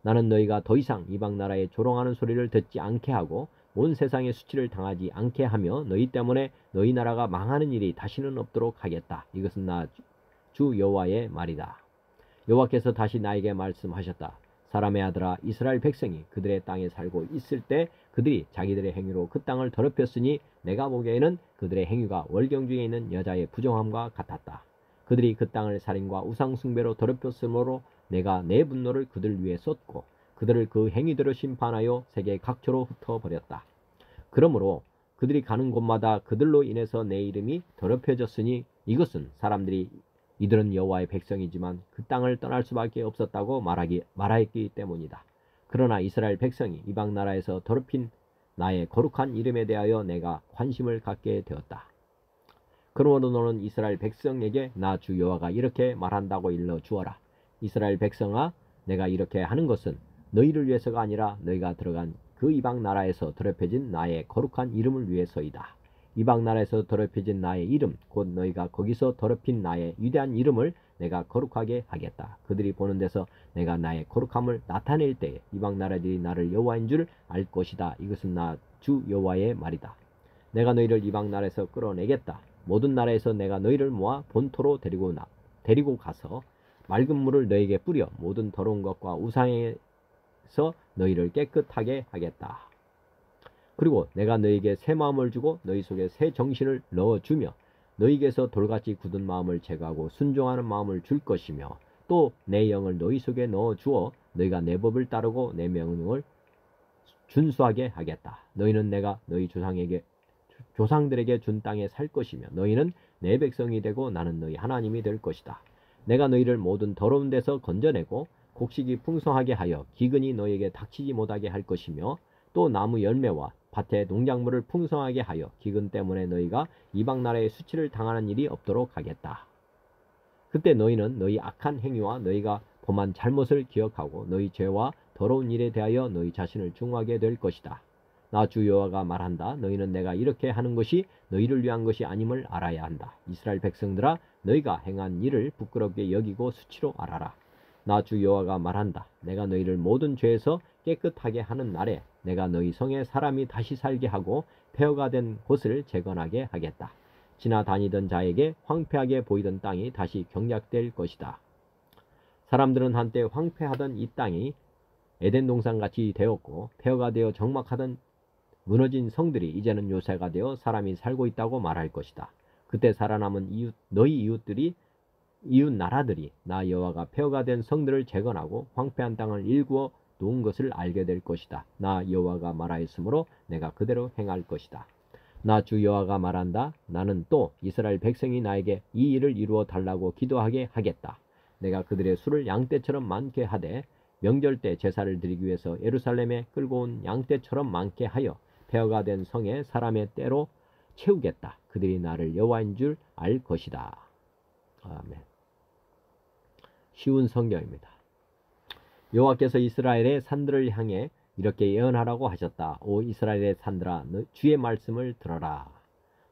나는 너희가 더 이상 이방 나라의 조롱하는 소리를 듣지 않게 하고 온 세상의 수치를 당하지 않게 하며 너희 때문에 너희 나라가 망하는 일이 다시는 없도록 하겠다. 이것은 나 주 여호와의 말이다. 여호와께서 다시 나에게 말씀하셨다. 사람의 아들아, 이스라엘 백성이 그들의 땅에 살고 있을 때 그들이 자기들의 행위로 그 땅을 더럽혔으니 내가 보기에는 그들의 행위가 월경 중에 있는 여자의 부정함과 같았다. 그들이 그 땅을 살인과 우상 숭배로 더럽혔으므로 내가 내 분노를 그들 위에 쏟고 그들을 그 행위대로 심판하여 세계 각처로 흩어버렸다. 그러므로 그들이 가는 곳마다 그들로 인해서 내 이름이 더럽혀졌으니 이것은 사람들이 이들은 여호와의 백성이지만 그 땅을 떠날 수밖에 없었다고 말하였기 때문이다. 그러나 이스라엘 백성이 이방 나라에서 더럽힌 나의 거룩한 이름에 대하여 내가 관심을 갖게 되었다. 그러므로 너는 이스라엘 백성에게 나 주 여호와가 이렇게 말한다고 일러 주어라. 이스라엘 백성아, 내가 이렇게 하는 것은 너희를 위해서가 아니라 너희가 들어간 그 이방 나라에서 더럽혀진 나의 거룩한 이름을 위해서이다. 이방 나라에서 더럽혀진 나의 이름, 곧 너희가 거기서 더럽힌 나의 위대한 이름을 내가 거룩하게 하겠다. 그들이 보는 데서 내가 나의 거룩함을 나타낼 때에 이방 나라들이 나를 여호와인 줄 알 것이다. 이것은 나 주 여호와의 말이다. 내가 너희를 이방 나라에서 끌어내겠다. 모든 나라에서 내가 너희를 모아 본토로 데리고 가서 맑은 물을 너희에게 뿌려 모든 더러운 것과 우상에서 너희를 깨끗하게 하겠다. 그리고 내가 너희에게 새 마음을 주고 너희 속에 새 정신을 넣어주며 너희에게서 돌같이 굳은 마음을 제거하고 순종하는 마음을 줄 것이며 또 내 영을 너희 속에 넣어주어 너희가 내 법을 따르고 내 명령을 준수하게 하겠다. 너희는 내가 너희 조상들에게 준 땅에 살 것이며 너희는 내 백성이 되고 나는 너희 하나님이 될 것이다. 내가 너희를 모든 더러운 데서 건져내고 곡식이 풍성하게 하여 기근이 너희에게 닥치지 못하게 할 것이며 또 나무 열매와 밭의 농작물을 풍성하게 하여 기근 때문에 너희가 이방 나라의 수치를 당하는 일이 없도록 하겠다. 그때 너희는 너희 악한 행위와 너희가 범한 잘못을 기억하고 너희 죄와 더러운 일에 대하여 너희 자신을 중하게 될 것이다. 나 주 여호와가 말한다. 너희는 내가 이렇게 하는 것이 너희를 위한 것이 아님을 알아야 한다. 이스라엘 백성들아, 너희가 행한 일을 부끄럽게 여기고 수치로 알아라. 나 주 여호와가 말한다. 내가 너희를 모든 죄에서 깨끗하게 하는 날에 내가 너희 성에 사람이 다시 살게 하고 폐허가 된 곳을 재건하게 하겠다. 지나다니던 자에게 황폐하게 보이던 땅이 다시 경작될 것이다. 사람들은 한때 황폐하던 이 땅이 에덴 동산같이 되었고 폐허가 되어 적막하던 무너진 성들이 이제는 요새가 되어 사람이 살고 있다고 말할 것이다. 그때 살아남은 너희 이웃 나라들이 나 여호와가 폐허가 된 성들을 재건하고 황폐한 땅을 일구어 놓은 것을 알게 될 것이다. 나 여호와가 말하였으므로 내가 그대로 행할 것이다. 나 주 여호와가 말한다. 나는 또 이스라엘 백성이 나에게 이 일을 이루어 달라고 기도하게 하겠다. 내가 그들의 수를 양떼처럼 많게 하되 명절 때 제사를 드리기 위해서 예루살렘에 끌고 온 양떼처럼 많게 하여 폐허가 된 성에 사람의 때로 채우겠다. 그들이 나를 여호와인 줄 알 것이다. 아멘. 쉬운 성경입니다. 여호와께서 이스라엘의 산들을 향해 이렇게 예언하라고 하셨다. 오 이스라엘의 산들아, 주의 말씀을 들어라.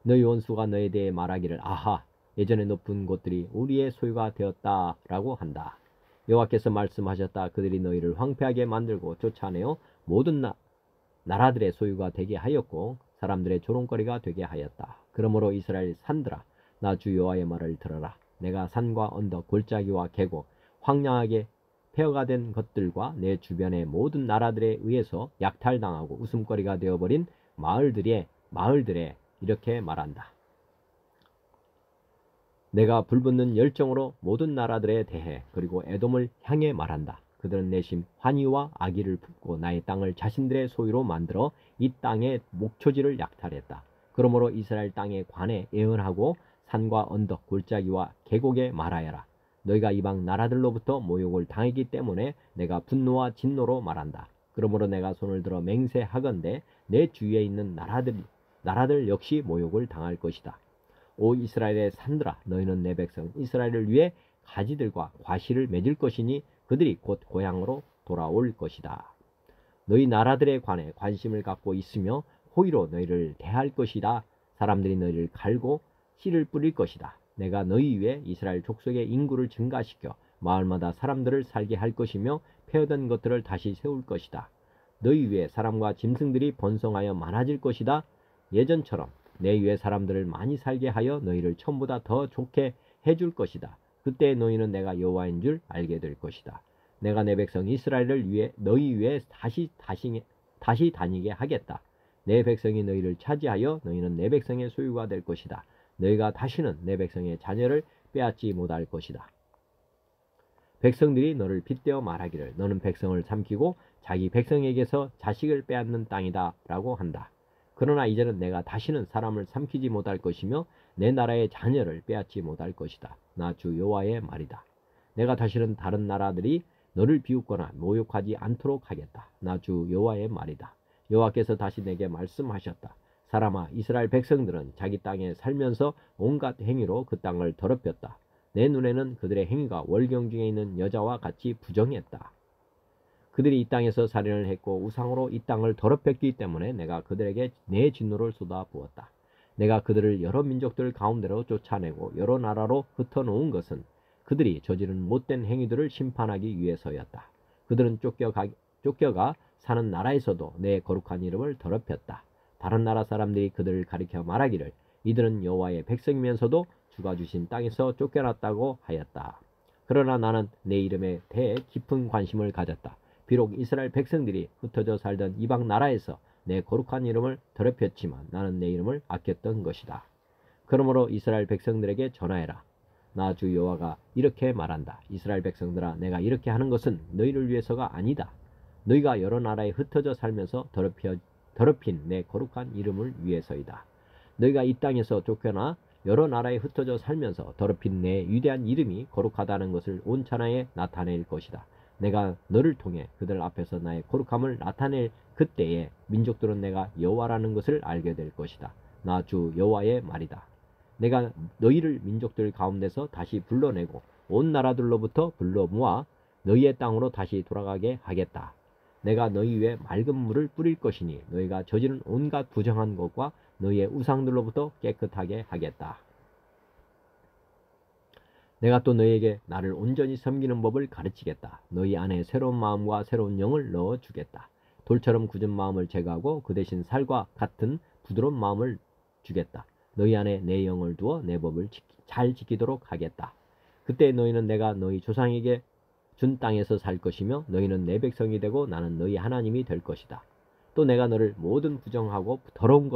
너희 원수가 너에 대해 말하기를 아하, 예전에 높은 곳들이 우리의 소유가 되었다 라고 한다. 여호와께서 말씀하셨다. 그들이 너희를 황폐하게 만들고 쫓아내어 모든 나라들의 소유가 되게 하였고 사람들의 조롱거리가 되게 하였다. 그러므로 이스라엘 산들아, 나 주 여호와의 말을 들어라. 내가 산과 언덕, 골짜기와 계곡, 황량하게 폐허가 된 것들과 내 주변의 모든 나라들에 의해서 약탈당하고 웃음거리가 되어버린 마을들에 이렇게 말한다. 내가 불붙는 열정으로 모든 나라들에 대해 그리고 에돔을 향해 말한다. 그들은 내심 환희와 악의를 품고 나의 땅을 자신들의 소유로 만들어 이 땅의 목초지를 약탈했다. 그러므로 이스라엘 땅에 관해 예언하고 산과 언덕, 골짜기와 계곡에 말하여라. 너희가 이방 나라들로부터 모욕을 당했기 때문에 내가 분노와 진노로 말한다. 그러므로 내가 손을 들어 맹세하건대 내 주위에 있는 나라들 역시 모욕을 당할 것이다. 오 이스라엘의 산들아, 너희는 내 백성 이스라엘을 위해 가지들과 과실을 맺을 것이니 그들이 곧 고향으로 돌아올 것이다. 너희 나라들에 관해 관심을 갖고 있으며 호의로 너희를 대할 것이다. 사람들이 너희를 갈고 씨를 뿌릴 것이다. 내가 너희 위에 이스라엘 족속의 인구를 증가시켜 마을마다 사람들을 살게 할 것이며 폐허된 것들을 다시 세울 것이다. 너희 위에 사람과 짐승들이 번성하여 많아질 것이다. 예전처럼 내 위에 사람들을 많이 살게 하여 너희를 처음보다 더 좋게 해줄 것이다. 그때 너희는 내가 여호와인 줄 알게 될 것이다. 내가 내 백성 이스라엘을 위해 너희 위에 다시 다니게 하겠다. 내 백성이 너희를 차지하여 너희는 내 백성의 소유가 될 것이다. 너희가 다시는 내 백성의 자녀를 빼앗지 못할 것이다. 백성들이 너를 빗대어 말하기를 너는 백성을 삼키고 자기 백성에게서 자식을 빼앗는 땅이다 라고 한다. 그러나 이제는 내가 다시는 사람을 삼키지 못할 것이며 내 나라의 자녀를 빼앗지 못할 것이다. 나 주 여호와의 말이다. 내가 다시는 다른 나라들이 너를 비웃거나 모욕하지 않도록 하겠다. 나 주 여호와의 말이다. 여호와께서 다시 내게 말씀하셨다. 사람아, 이스라엘 백성들은 자기 땅에 살면서 온갖 행위로 그 땅을 더럽혔다. 내 눈에는 그들의 행위가 월경 중에 있는 여자와 같이 부정했다. 그들이 이 땅에서 살인을 했고 우상으로 이 땅을 더럽혔기 때문에 내가 그들에게 내 진노를 쏟아부었다. 내가 그들을 여러 민족들 가운데로 쫓아내고 여러 나라로 흩어놓은 것은 그들이 저지른 못된 행위들을 심판하기 위해서였다. 그들은 쫓겨가 사는 나라에서도 내 거룩한 이름을 더럽혔다. 다른 나라 사람들이 그들을 가리켜 말하기를 이들은 여호와의 백성이면서도 주가 주신 땅에서 쫓겨났다고 하였다. 그러나 나는 내 이름에 대해 깊은 관심을 가졌다. 비록 이스라엘 백성들이 흩어져 살던 이방 나라에서 내 거룩한 이름을 더럽혔지만 나는 내 이름을 아꼈던 것이다. 그러므로 이스라엘 백성들에게 전하해라. 나 주 여호와가 이렇게 말한다. 이스라엘 백성들아, 내가 이렇게 하는 것은 너희를 위해서가 아니다. 너희가 여러 나라에 흩어져 살면서 더럽힌 내 거룩한 이름을 위해서이다. 너희가 이 땅에서 쫓겨나 여러 나라에 흩어져 살면서 더럽힌 내 위대한 이름이 거룩하다는 것을 온 천하에 나타낼 것이다. 내가 너를 통해 그들 앞에서 나의 거룩함을 나타낼 그때에 민족들은 내가 여호와라는 것을 알게 될 것이다. 나 주 여호와의 말이다. 내가 너희를 민족들 가운데서 다시 불러내고 온 나라들로부터 불러 모아 너희의 땅으로 다시 돌아가게 하겠다. 내가 너희 위에 맑은 물을 뿌릴 것이니 너희가 저지른 온갖 부정한 것과 너희의 우상들로부터 깨끗하게 하겠다. 내가 또 너희에게 나를 온전히 섬기는 법을 가르치겠다. 너희 안에 새로운 마음과 새로운 영을 넣어주겠다. 돌처럼 굳은 마음을 제거하고 그 대신 살과 같은 부드러운 마음을 주겠다. 너희 안에 내 영을 두어 내 법을 잘 지키도록 하겠다. 그때 너희는 내가 너희 조상에게 준 땅에서 살 것이며 너희는 내 백성이 되고 나는 너희 하나님이 될 것이다. 또 내가 너를 모든 부정하고 더러운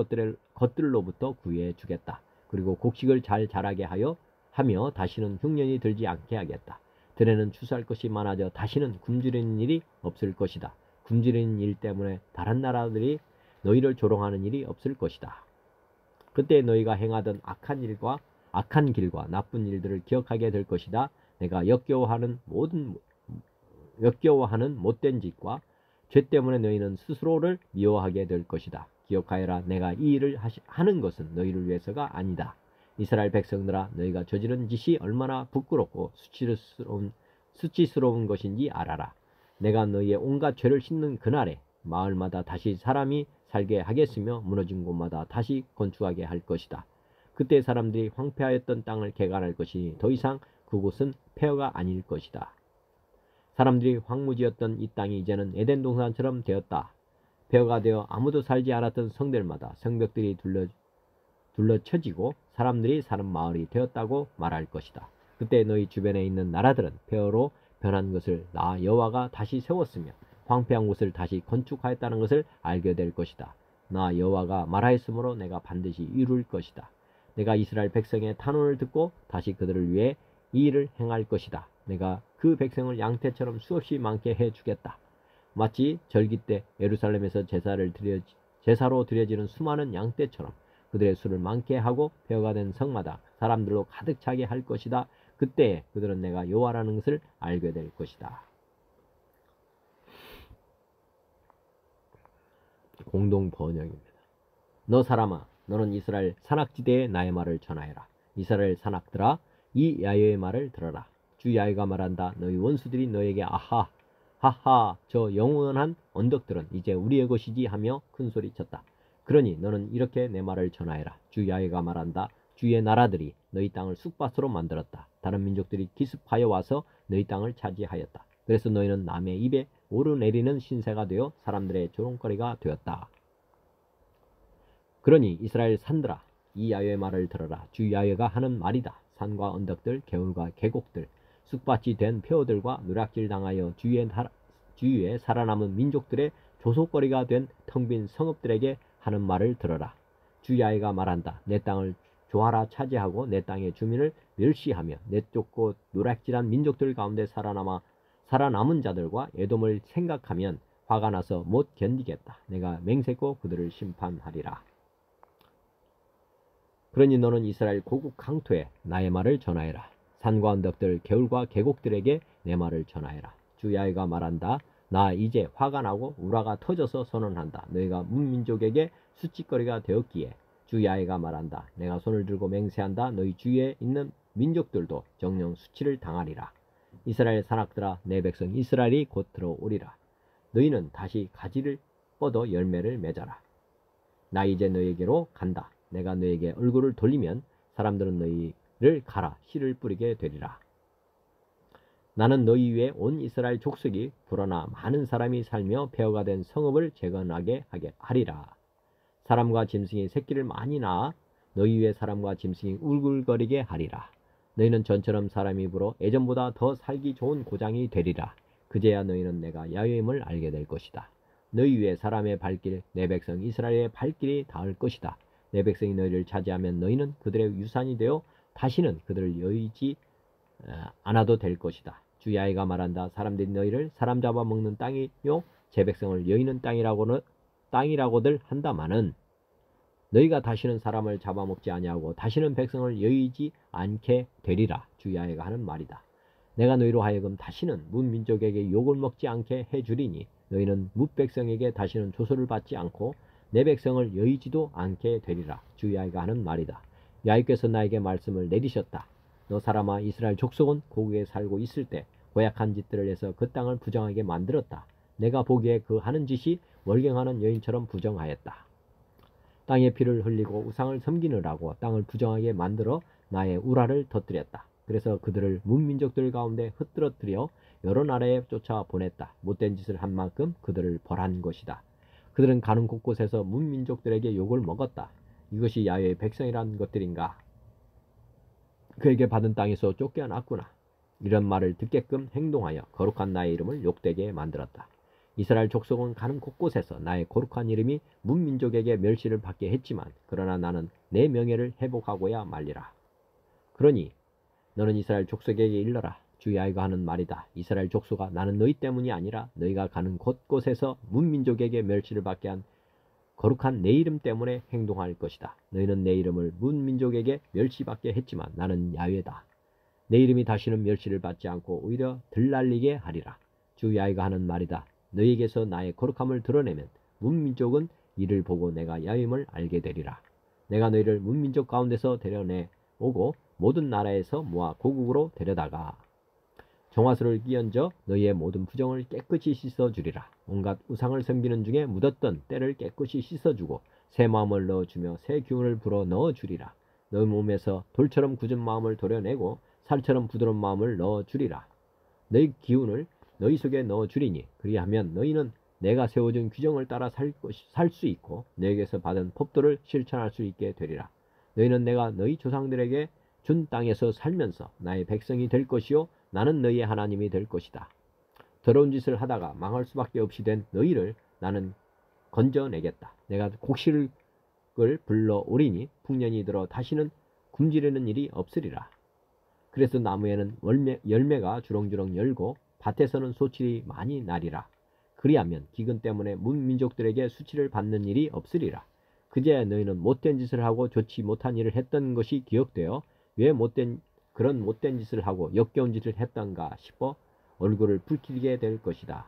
것들로부터 구해 주겠다. 그리고 곡식을 잘 자라게 하며 다시는 흉년이 들지 않게 하겠다. 들에는 추수할 것이 많아져 다시는 굶주리는 일이 없을 것이다. 굶주리는 일 때문에 다른 나라들이 너희를 조롱하는 일이 없을 것이다. 그때 너희가 행하던 악한 길과 나쁜 일들을 기억하게 될 것이다. 내가 역겨워하는 못된 짓과 죄 때문에 너희는 스스로를 미워하게 될 것이다. 기억하여라. 내가 이 일을 하는 것은 너희를 위해서가 아니다. 이스라엘 백성들아, 너희가 저지른 짓이 얼마나 부끄럽고 수치스러운 것인지 알아라. 내가 너희의 온갖 죄를 씻는 그날에 마을마다 다시 사람이 살게 하겠으며 무너진 곳마다 다시 건축하게 할 것이다. 그때 사람들이 황폐하였던 땅을 개간할 것이니 더 이상 그곳은 폐허가 아닐 것이다. 사람들이 황무지였던 이 땅이 이제는 에덴 동산처럼 되었다. 폐허가 되어 아무도 살지 않았던 성들마다 성벽들이 둘러쳐지고 사람들이 사는 마을이 되었다고 말할 것이다. 그때 너희 주변에 있는 나라들은 폐허로 변한 것을 나 여호와가 다시 세웠으며 황폐한 곳을 다시 건축하였다는 것을 알게 될 것이다. 나 여호와가 말하였으므로 내가 반드시 이룰 것이다. 내가 이스라엘 백성의 탄원을 듣고 다시 그들을 위해 이 일을 행할 것이다. 내가 그 백성을 양떼처럼 수없이 많게 해주겠다. 마치 절기 때 예루살렘에서 제사로 드려지는 수많은 양떼처럼 그들의 수를 많게 하고 폐허가 된 성마다 사람들로 가득 차게 할 것이다. 그때 그들은 내가 여호와라는 것을 알게 될 것이다. 공동 번역입니다. 너 사람아, 너는 이스라엘 산악지대에 나의 말을 전하여라. 이스라엘 산악들아, 이 야훼의 말을 들어라. 주 야훼가 말한다. 너희 원수들이 너에게 아하, 하하, 저 영원한 언덕들은 이제 우리의 것이지 하며 큰소리쳤다. 그러니 너는 이렇게 내 말을 전하여라. 주 야훼가 말한다. 주의 나라들이 너희 땅을 쑥밭으로 만들었다. 다른 민족들이 기습하여 와서 너희 땅을 차지하였다. 그래서 너희는 남의 입에 오르내리는 신세가 되어 사람들의 조롱거리가 되었다. 그러니 이스라엘 산들아, 이 야훼의 말을 들어라. 주 야훼가 하는 말이다. 산과 언덕들, 개울과 계곡들, 쑥밭이 된 폐허들과 누락질 당하여 주위에 살아남은 민족들의 조속거리가 된 텅 빈 성읍들에게 하는 말을 들어라. 주 야훼가 말한다. 내 땅을 조하라 차지하고 내 땅의 주민을 멸시하며 내쫓고 누락질한 민족들 가운데 살아남은 자들과 에돔을 생각하면 화가 나서 못 견디겠다. 내가 맹세코 그들을 심판하리라. 그러니 너는 이스라엘 고국 강토에 나의 말을 전하여라. 산과 언덕들, 개울과 계곡들에게 내 말을 전하여라. 주 야훼가 말한다. 나 이제 화가 나고 우라가 터져서 선언한다. 너희가 문민족에게 수치거리가 되었기에 주 야훼가 말한다. 내가 손을 들고 맹세한다. 너희 주위에 있는 민족들도 정령 수치를 당하리라. 이스라엘 산악들아, 내 백성 이스라엘이 곧 들어오리라. 너희는 다시 가지를 뻗어 열매를 맺어라. 나 이제 너희에게로 간다. 내가 너희에게 얼굴을 돌리면 사람들은 너희를 갈아 씨를 뿌리게 되리라. 나는 너희 위에 온 이스라엘 족속이 불어나 많은 사람이 살며 폐허가 된 성읍을 재건하게 하리라. 사람과 짐승이 새끼를 많이 낳아 너희 위에 사람과 짐승이 울글거리게 하리라. 너희는 전처럼 사람이 불어 예전보다 더 살기 좋은 고장이 되리라. 그제야 너희는 내가 야훼임을 알게 될 것이다. 너희 위에 사람의 발길, 내 백성 이스라엘의 발길이 닿을 것이다. 내 백성이 너희를 차지하면 너희는 그들의 유산이 되어 다시는 그들을 여의지 않아도 될 것이다. 주 야훼가 말한다. 사람들이 너희를 사람 잡아먹는 땅이요 제 백성을 여의는 땅이라고들 한다마는 너희가 다시는 사람을 잡아먹지 아니하고 다시는 백성을 여의지 않게 되리라. 주 야훼가 하는 말이다. 내가 너희로 하여금 다시는 문민족에게 욕을 먹지 않게 해주리니 너희는 뭇백성에게 다시는 조소를 받지 않고 내 백성을 여의지도 않게 되리라. 주 야훼가 하는 말이다. 야훼께서 나에게 말씀을 내리셨다. 너 사람아, 이스라엘 족속은 고국에 살고 있을 때 고약한 짓들을 해서 그 땅을 부정하게 만들었다. 내가 보기에 그 하는 짓이 월경하는 여인처럼 부정하였다. 땅에 피를 흘리고 우상을 섬기느라고 땅을 부정하게 만들어 나의 우라를 터뜨렸다. 그래서 그들을 문민족들 가운데 흩뜨러뜨려 여러 나라에 쫓아 보냈다. 못된 짓을 한 만큼 그들을 벌한 것이다. 그들은 가는 곳곳에서 문민족들에게 욕을 먹었다. 이것이 야훼의 백성이란 것들인가? 그에게 받은 땅에서 쫓겨났구나. 이런 말을 듣게끔 행동하여 거룩한 나의 이름을 욕되게 만들었다. 이스라엘 족속은 가는 곳곳에서 나의 거룩한 이름이 문민족에게 멸시를 받게 했지만 그러나 나는 내 명예를 회복하고야 말리라. 그러니 너는 이스라엘 족속에게 일러라. 주 야훼가 하는 말이다. 이스라엘 족속아, 나는 너희 때문이 아니라 너희가 가는 곳곳에서 문민족에게 멸시를 받게 한 거룩한 내 이름 때문에 행동할 것이다. 너희는 내 이름을 문민족에게 멸시받게 했지만 나는 야훼다. 내 이름이 다시는 멸시를 받지 않고 오히려 들날리게 하리라. 주 야훼가 하는 말이다. 너희에게서 나의 거룩함을 드러내면 문민족은 이를 보고 내가 야훼임을 알게 되리라. 내가 너희를 문민족 가운데서 데려내 오고 모든 나라에서 모아 고국으로 데려다가 정화수를 끼얹어 너희의 모든 부정을 깨끗이 씻어주리라. 온갖 우상을 섬기는 중에 묻었던 때를 깨끗이 씻어주고 새 마음을 넣어주며 새 기운을 불어 넣어주리라. 너희 몸에서 돌처럼 굳은 마음을 도려내고 살처럼 부드러운 마음을 넣어주리라. 너희 기운을 너희 속에 넣어주리니 그리하면 너희는 내가 세워준 규정을 따라 살 수 있고 너희에게서 받은 법도를 실천할 수 있게 되리라. 너희는 내가 너희 조상들에게 준 땅에서 살면서 나의 백성이 될 것이요 나는 너희의 하나님이 될 것이다. 더러운 짓을 하다가 망할 수밖에 없이 된 너희를 나는 건져내겠다. 내가 곡식을 불러오리니 풍년이 들어 다시는 굶주리는 일이 없으리라. 그래서 나무에는 열매가 주렁주렁 열고 밭에서는 소출이 많이 나리라. 그리하면 기근 때문에 문민족들에게 수치를 받는 일이 없으리라. 그제야 너희는 못된 짓을 하고 좋지 못한 일을 했던 것이 기억되어 왜 그런 못된 짓을 하고 역겨운 짓을 했던가 싶어 얼굴을 붉히게 될 것이다.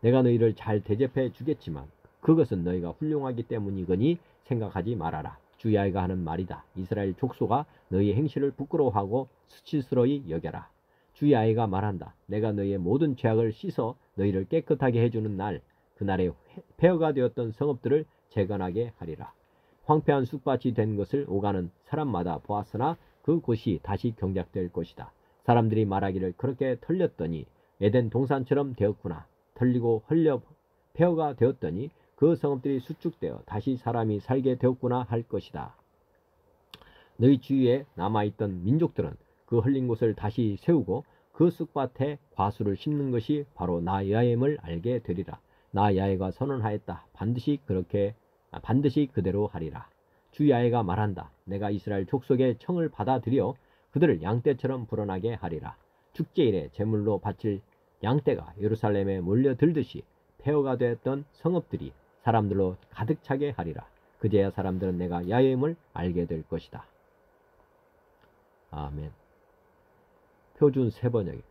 내가 너희를 잘 대접해 주겠지만 그것은 너희가 훌륭하기 때문이거니 생각하지 말아라. 주 야훼가 하는 말이다. 이스라엘 족속아, 너희의 행실을 부끄러워하고 수치스러이 여겨라. 주 야훼가 말한다. 내가 너희의 모든 죄악을 씻어 너희를 깨끗하게 해주는 날, 그날에 폐허가 되었던 성읍들을 재건하게 하리라. 황폐한 쑥밭이 된 것을 오가는 사람마다 보았으나 그 곳이 다시 경작될 것이다. 사람들이 말하기를 그렇게 털렸더니 에덴 동산처럼 되었구나. 털리고 헐려 폐허가 되었더니 그 성읍들이 수축되어 다시 사람이 살게 되었구나 할 것이다. 너희 주위에 남아있던 민족들은 그 헐린 곳을 다시 세우고 그 쑥밭에 과수를 심는 것이 바로 나 야훼임을 알게 되리라. 나 야훼가 선언하였다. 반드시 그대로 하리라. 주 야훼가 말한다. 내가 이스라엘 족속의 청을 받아들여 그들을 양떼처럼 불어나게 하리라. 축제일에 제물로 바칠 양떼가 예루살렘에 몰려들듯이 폐허가 되었던 성읍들이 사람들로 가득 차게 하리라. 그제야 사람들은 내가 야훼임을 알게 될 것이다. 아멘. 표준 세번역입니다.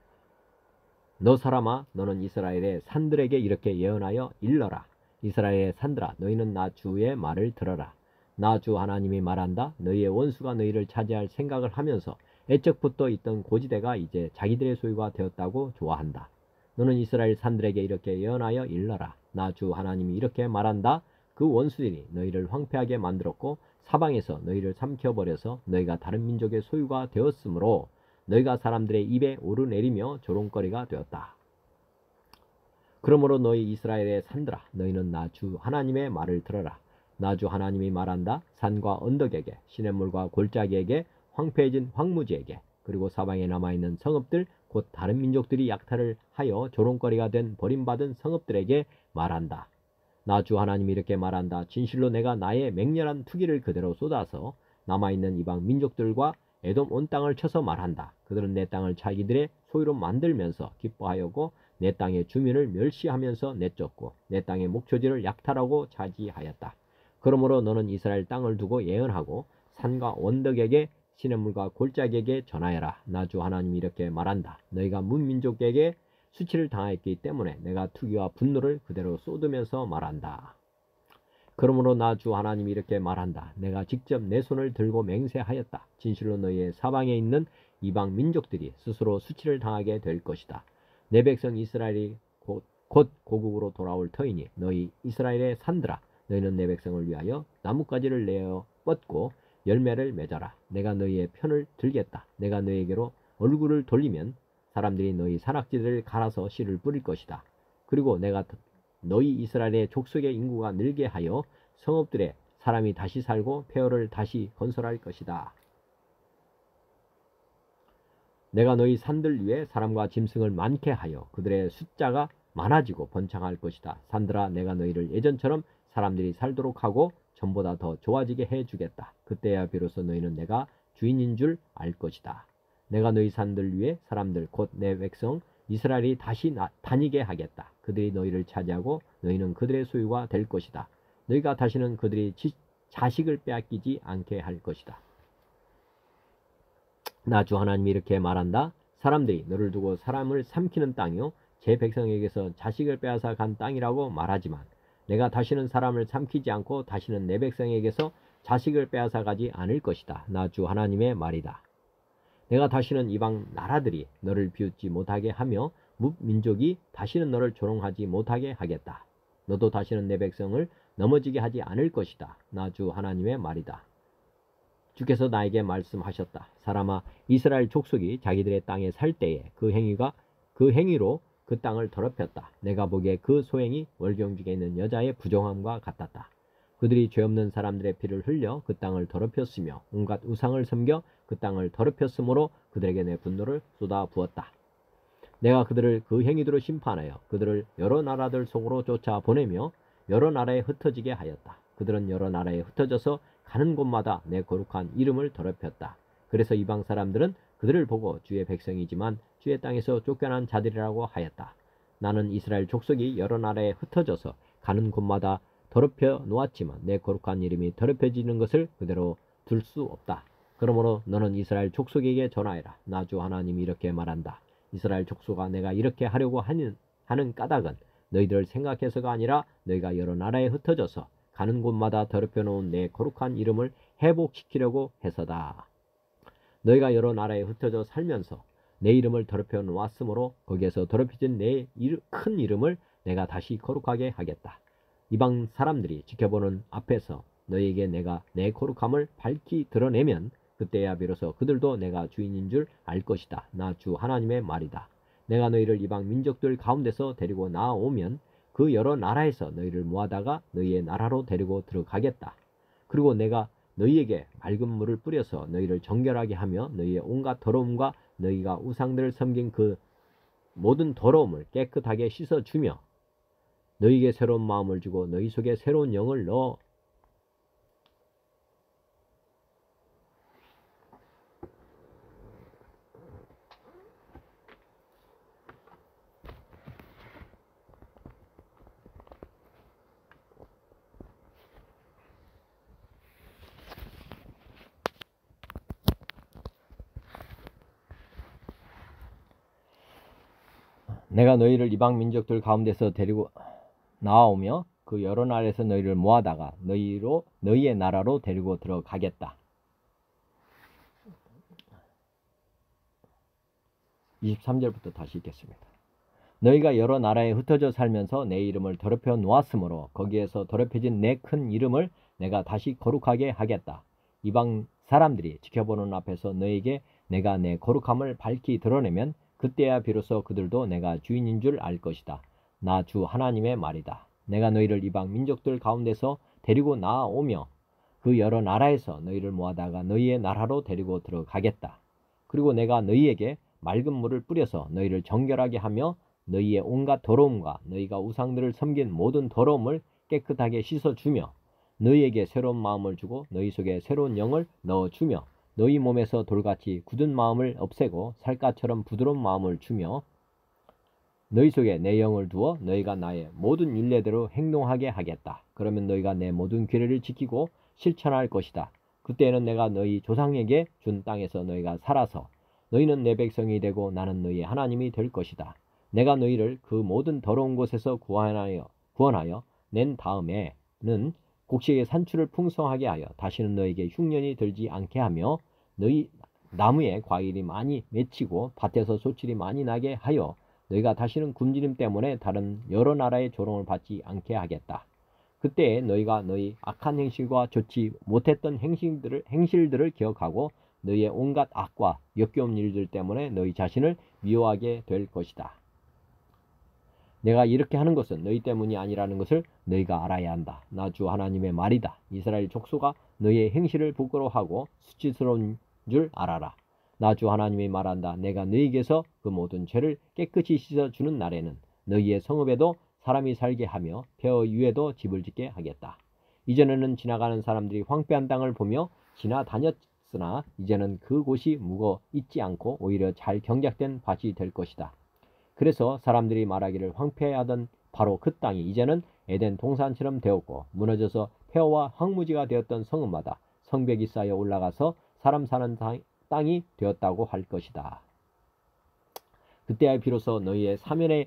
너 사람아, 너는 이스라엘의 산들에게 이렇게 예언하여 일러라. 이스라엘의 산들아 너희는 나 주의 말을 들어라. 나 주 하나님이 말한다. 너희의 원수가 너희를 차지할 생각을 하면서 애적부터 있던 고지대가 이제 자기들의 소유가 되었다고 좋아한다. 너는 이스라엘 산들에게 이렇게 예언하여 일러라. 나 주 하나님이 이렇게 말한다. 그 원수들이 너희를 황폐하게 만들었고 사방에서 너희를 삼켜버려서 너희가 다른 민족의 소유가 되었으므로 너희가 사람들의 입에 오르내리며 조롱거리가 되었다. 그러므로 너희 이스라엘의 산들아 너희는 나 주 하나님의 말을 들어라. 나 주 하나님이 말한다. 산과 언덕에게 시냇물과 골짜기에게 황폐해진 황무지에게 그리고 사방에 남아있는 성읍들 곧 다른 민족들이 약탈을 하여 조롱거리가 된 버림받은 성읍들에게 말한다. 나 주 하나님이 이렇게 말한다. 진실로 내가 나의 맹렬한 투기를 그대로 쏟아서 남아있는 이방 민족들과 에돔 온 땅을 쳐서 말한다. 그들은 내 땅을 자기들의 소유로 만들면서 기뻐하였고 내 땅의 주민을 멸시하면서 내쫓고 내 땅의 목초지를 약탈하고 차지하였다. 그러므로 너는 이스라엘 땅을 두고 예언하고 산과 언덕에게 시냇물과 골짜기에게 전하여라. 나 주 하나님이 이렇게 말한다. 너희가 문민족에게 수치를 당했기 때문에 내가 투기와 분노를 그대로 쏟으면서 말한다. 그러므로 나 주 하나님이 이렇게 말한다. 내가 직접 내 손을 들고 맹세하였다. 진실로 너희의 사방에 있는 이방 민족들이 스스로 수치를 당하게 될 것이다. 내 백성 이스라엘이 곧 고국으로 돌아올 터이니 너희 이스라엘의 산들아 너희는 내 백성을 위하여 나뭇가지를 내어 뻗고 열매를 맺어라. 내가 너희의 편을 들겠다. 내가 너희에게로 얼굴을 돌리면 사람들이 너희 산악지들을 갈아서 씨를 뿌릴 것이다. 그리고 내가 너희 이스라엘의 족속의 인구가 늘게 하여 성읍들에 사람이 다시 살고 폐허를 다시 건설할 것이다. 내가 너희 산들 위에 사람과 짐승을 많게 하여 그들의 숫자가 많아지고 번창할 것이다. 산들아 내가 너희를 예전처럼 사람들이 살도록 하고 전보다 더 좋아지게 해주겠다. 그때야 비로소 너희는 내가 주인인 줄 알 것이다. 내가 너희 산들 위에 사람들 곧 내 백성 이스라엘이 다시 다니게 하겠다. 그들이 너희를 차지하고 너희는 그들의 소유가 될 것이다. 너희가 다시는 그들이 자식을 빼앗기지 않게 할 것이다. 나 주 하나님이 이렇게 말한다. 사람들이 너를 두고 사람을 삼키는 땅이요 제 백성에게서 자식을 빼앗아 간 땅이라고 말하지만 내가 다시는 사람을 삼키지 않고 다시는 내 백성에게서 자식을 빼앗아 가지 않을 것이다. 나 주 하나님의 말이다. 내가 다시는 이방 나라들이 너를 비웃지 못하게 하며 민족이 다시는 너를 조롱하지 못하게 하겠다. 너도 다시는 내 백성을 넘어지게 하지 않을 것이다. 나 주 하나님의 말이다. 주께서 나에게 말씀하셨다. 사람아 이스라엘 족속이 자기들의 땅에 살 때에 그 행위로 그 땅을 더럽혔다. 내가 보기에 그 소행이 월경중에 있는 여자의 부정함과 같았다. 그들이 죄 없는 사람들의 피를 흘려 그 땅을 더럽혔으며 온갖 우상을 섬겨 그 땅을 더럽혔으므로 그들에게 내 분노를 쏟아 부었다. 내가 그들을 그 행위대로 심판하여 그들을 여러 나라들 속으로 쫓아 보내며 여러 나라에 흩어지게 하였다. 그들은 여러 나라에 흩어져서 가는 곳마다 내 거룩한 이름을 더럽혔다. 그래서 이방 사람들은 그들을 보고 주의 백성이지만 주의 땅에서 쫓겨난 자들이라고 하였다. 나는 이스라엘 족속이 여러 나라에 흩어져서 가는 곳마다 더럽혀 놓았지만 내 거룩한 이름이 더럽혀지는 것을 그대로 둘 수 없다. 그러므로 너는 이스라엘 족속에게 전하여라. 나 주 하나님이 이렇게 말한다. 이스라엘 족속아 내가 이렇게 하려고 하는 까닭은 너희들을 생각해서가 아니라 너희가 여러 나라에 흩어져서 가는 곳마다 더럽혀 놓은 내 거룩한 이름을 회복시키려고 해서다. 너희가 여러 나라에 흩어져 살면서 내 이름을 더럽혀 놓았으므로 거기에서 더럽혀진 내 큰 이름을 내가 다시 거룩하게 하겠다. 이방 사람들이 지켜보는 앞에서 너희에게 내가 내 거룩함을 밝히 드러내면 그때야 비로소 그들도 내가 주인인 줄 알 것이다. 나 주 하나님의 말이다. 내가 너희를 이방 민족들 가운데서 데리고 나오면 그 여러 나라에서 너희를 모아다가 너희의 나라로 데리고 들어가겠다. 그리고 내가 너희에게 맑은 물을 뿌려서 너희를 정결하게 하며 너희의 온갖 더러움과 너희가 우상들을 섬긴 그 모든 더러움을 깨끗하게 씻어주며 너희에게 새로운 마음을 주고 너희 속에 새로운 영을 넣어 내가 너희를 이방 민족들 가운데서 데리고 나오며 그 여러 나라에서 너희를 모아다가 너희의 나라로 데리고 들어가겠다. 23절부터 다시 읽겠습니다. 너희가 여러 나라에 흩어져 살면서 내 이름을 더럽혀 놓았으므로 거기에서 더럽혀진 내 큰 이름을 내가 다시 거룩하게 하겠다. 이방 사람들이 지켜보는 앞에서 너희에게 내가 내 거룩함을 밝히 드러내면 그때야 비로소 그들도 내가 주인인 줄 알 것이다. 나 주 하나님의 말이다. 내가 너희를 이방 민족들 가운데서 데리고 나아오며 그 여러 나라에서 너희를 모아다가 너희의 나라로 데리고 들어가겠다. 그리고 내가 너희에게 맑은 물을 뿌려서 너희를 정결하게 하며 너희의 온갖 더러움과 너희가 우상들을 섬긴 모든 더러움을 깨끗하게 씻어주며 너희에게 새로운 마음을 주고 너희 속에 새로운 영을 넣어주며 너희 몸에서 돌같이 굳은 마음을 없애고 살갗처럼 부드러운 마음을 주며 너희 속에 내 영을 두어 너희가 나의 모든 율례대로 행동하게 하겠다. 그러면 너희가 내 모든 규례를 지키고 실천할 것이다. 그때에는 내가 너희 조상에게 준 땅에서 너희가 살아서 너희는 내 백성이 되고 나는 너희의 하나님이 될 것이다. 내가 너희를 그 모든 더러운 곳에서 구원하여 낸 다음에는 곡식의 산출을 풍성하게 하여 다시는 너희에게 흉년이 들지 않게 하며 너희 나무에 과일이 많이 맺히고 밭에서 소출이 많이 나게 하여 너희가 다시는 굶주림 때문에 다른 여러 나라의 조롱을 받지 않게 하겠다. 그때 너희가 너희 악한 행실과 좋지 못했던 행실들을 기억하고 너희의 온갖 악과 역겨운 일들 때문에 너희 자신을 미워하게 될 것이다. 내가 이렇게 하는 것은 너희 때문이 아니라는 것을 너희가 알아야 한다. 나 주 하나님의 말이다. 이스라엘 족속아 너희의 행실을 부끄러워하고 수치스러운 줄 알아라. 나 주 하나님이 말한다. 내가 너희에게서 그 모든 죄를 깨끗이 씻어주는 날에는 너희의 성읍에도 사람이 살게 하며 폐허 위에도 집을 짓게 하겠다. 이전에는 지나가는 사람들이 황폐한 땅을 보며 지나다녔으나 이제는 그곳이 묵어 있지 않고 오히려 잘 경작된 밭이 될 것이다. 그래서 사람들이 말하기를 황폐하던 바로 그 땅이 이제는 에덴 동산처럼 되었고 무너져서 폐허와 황무지가 되었던 성읍마다 성벽이 쌓여 올라가서 사람 사는 땅이 되었다고 할 것이다. 그때야 비로소 너희의 사면에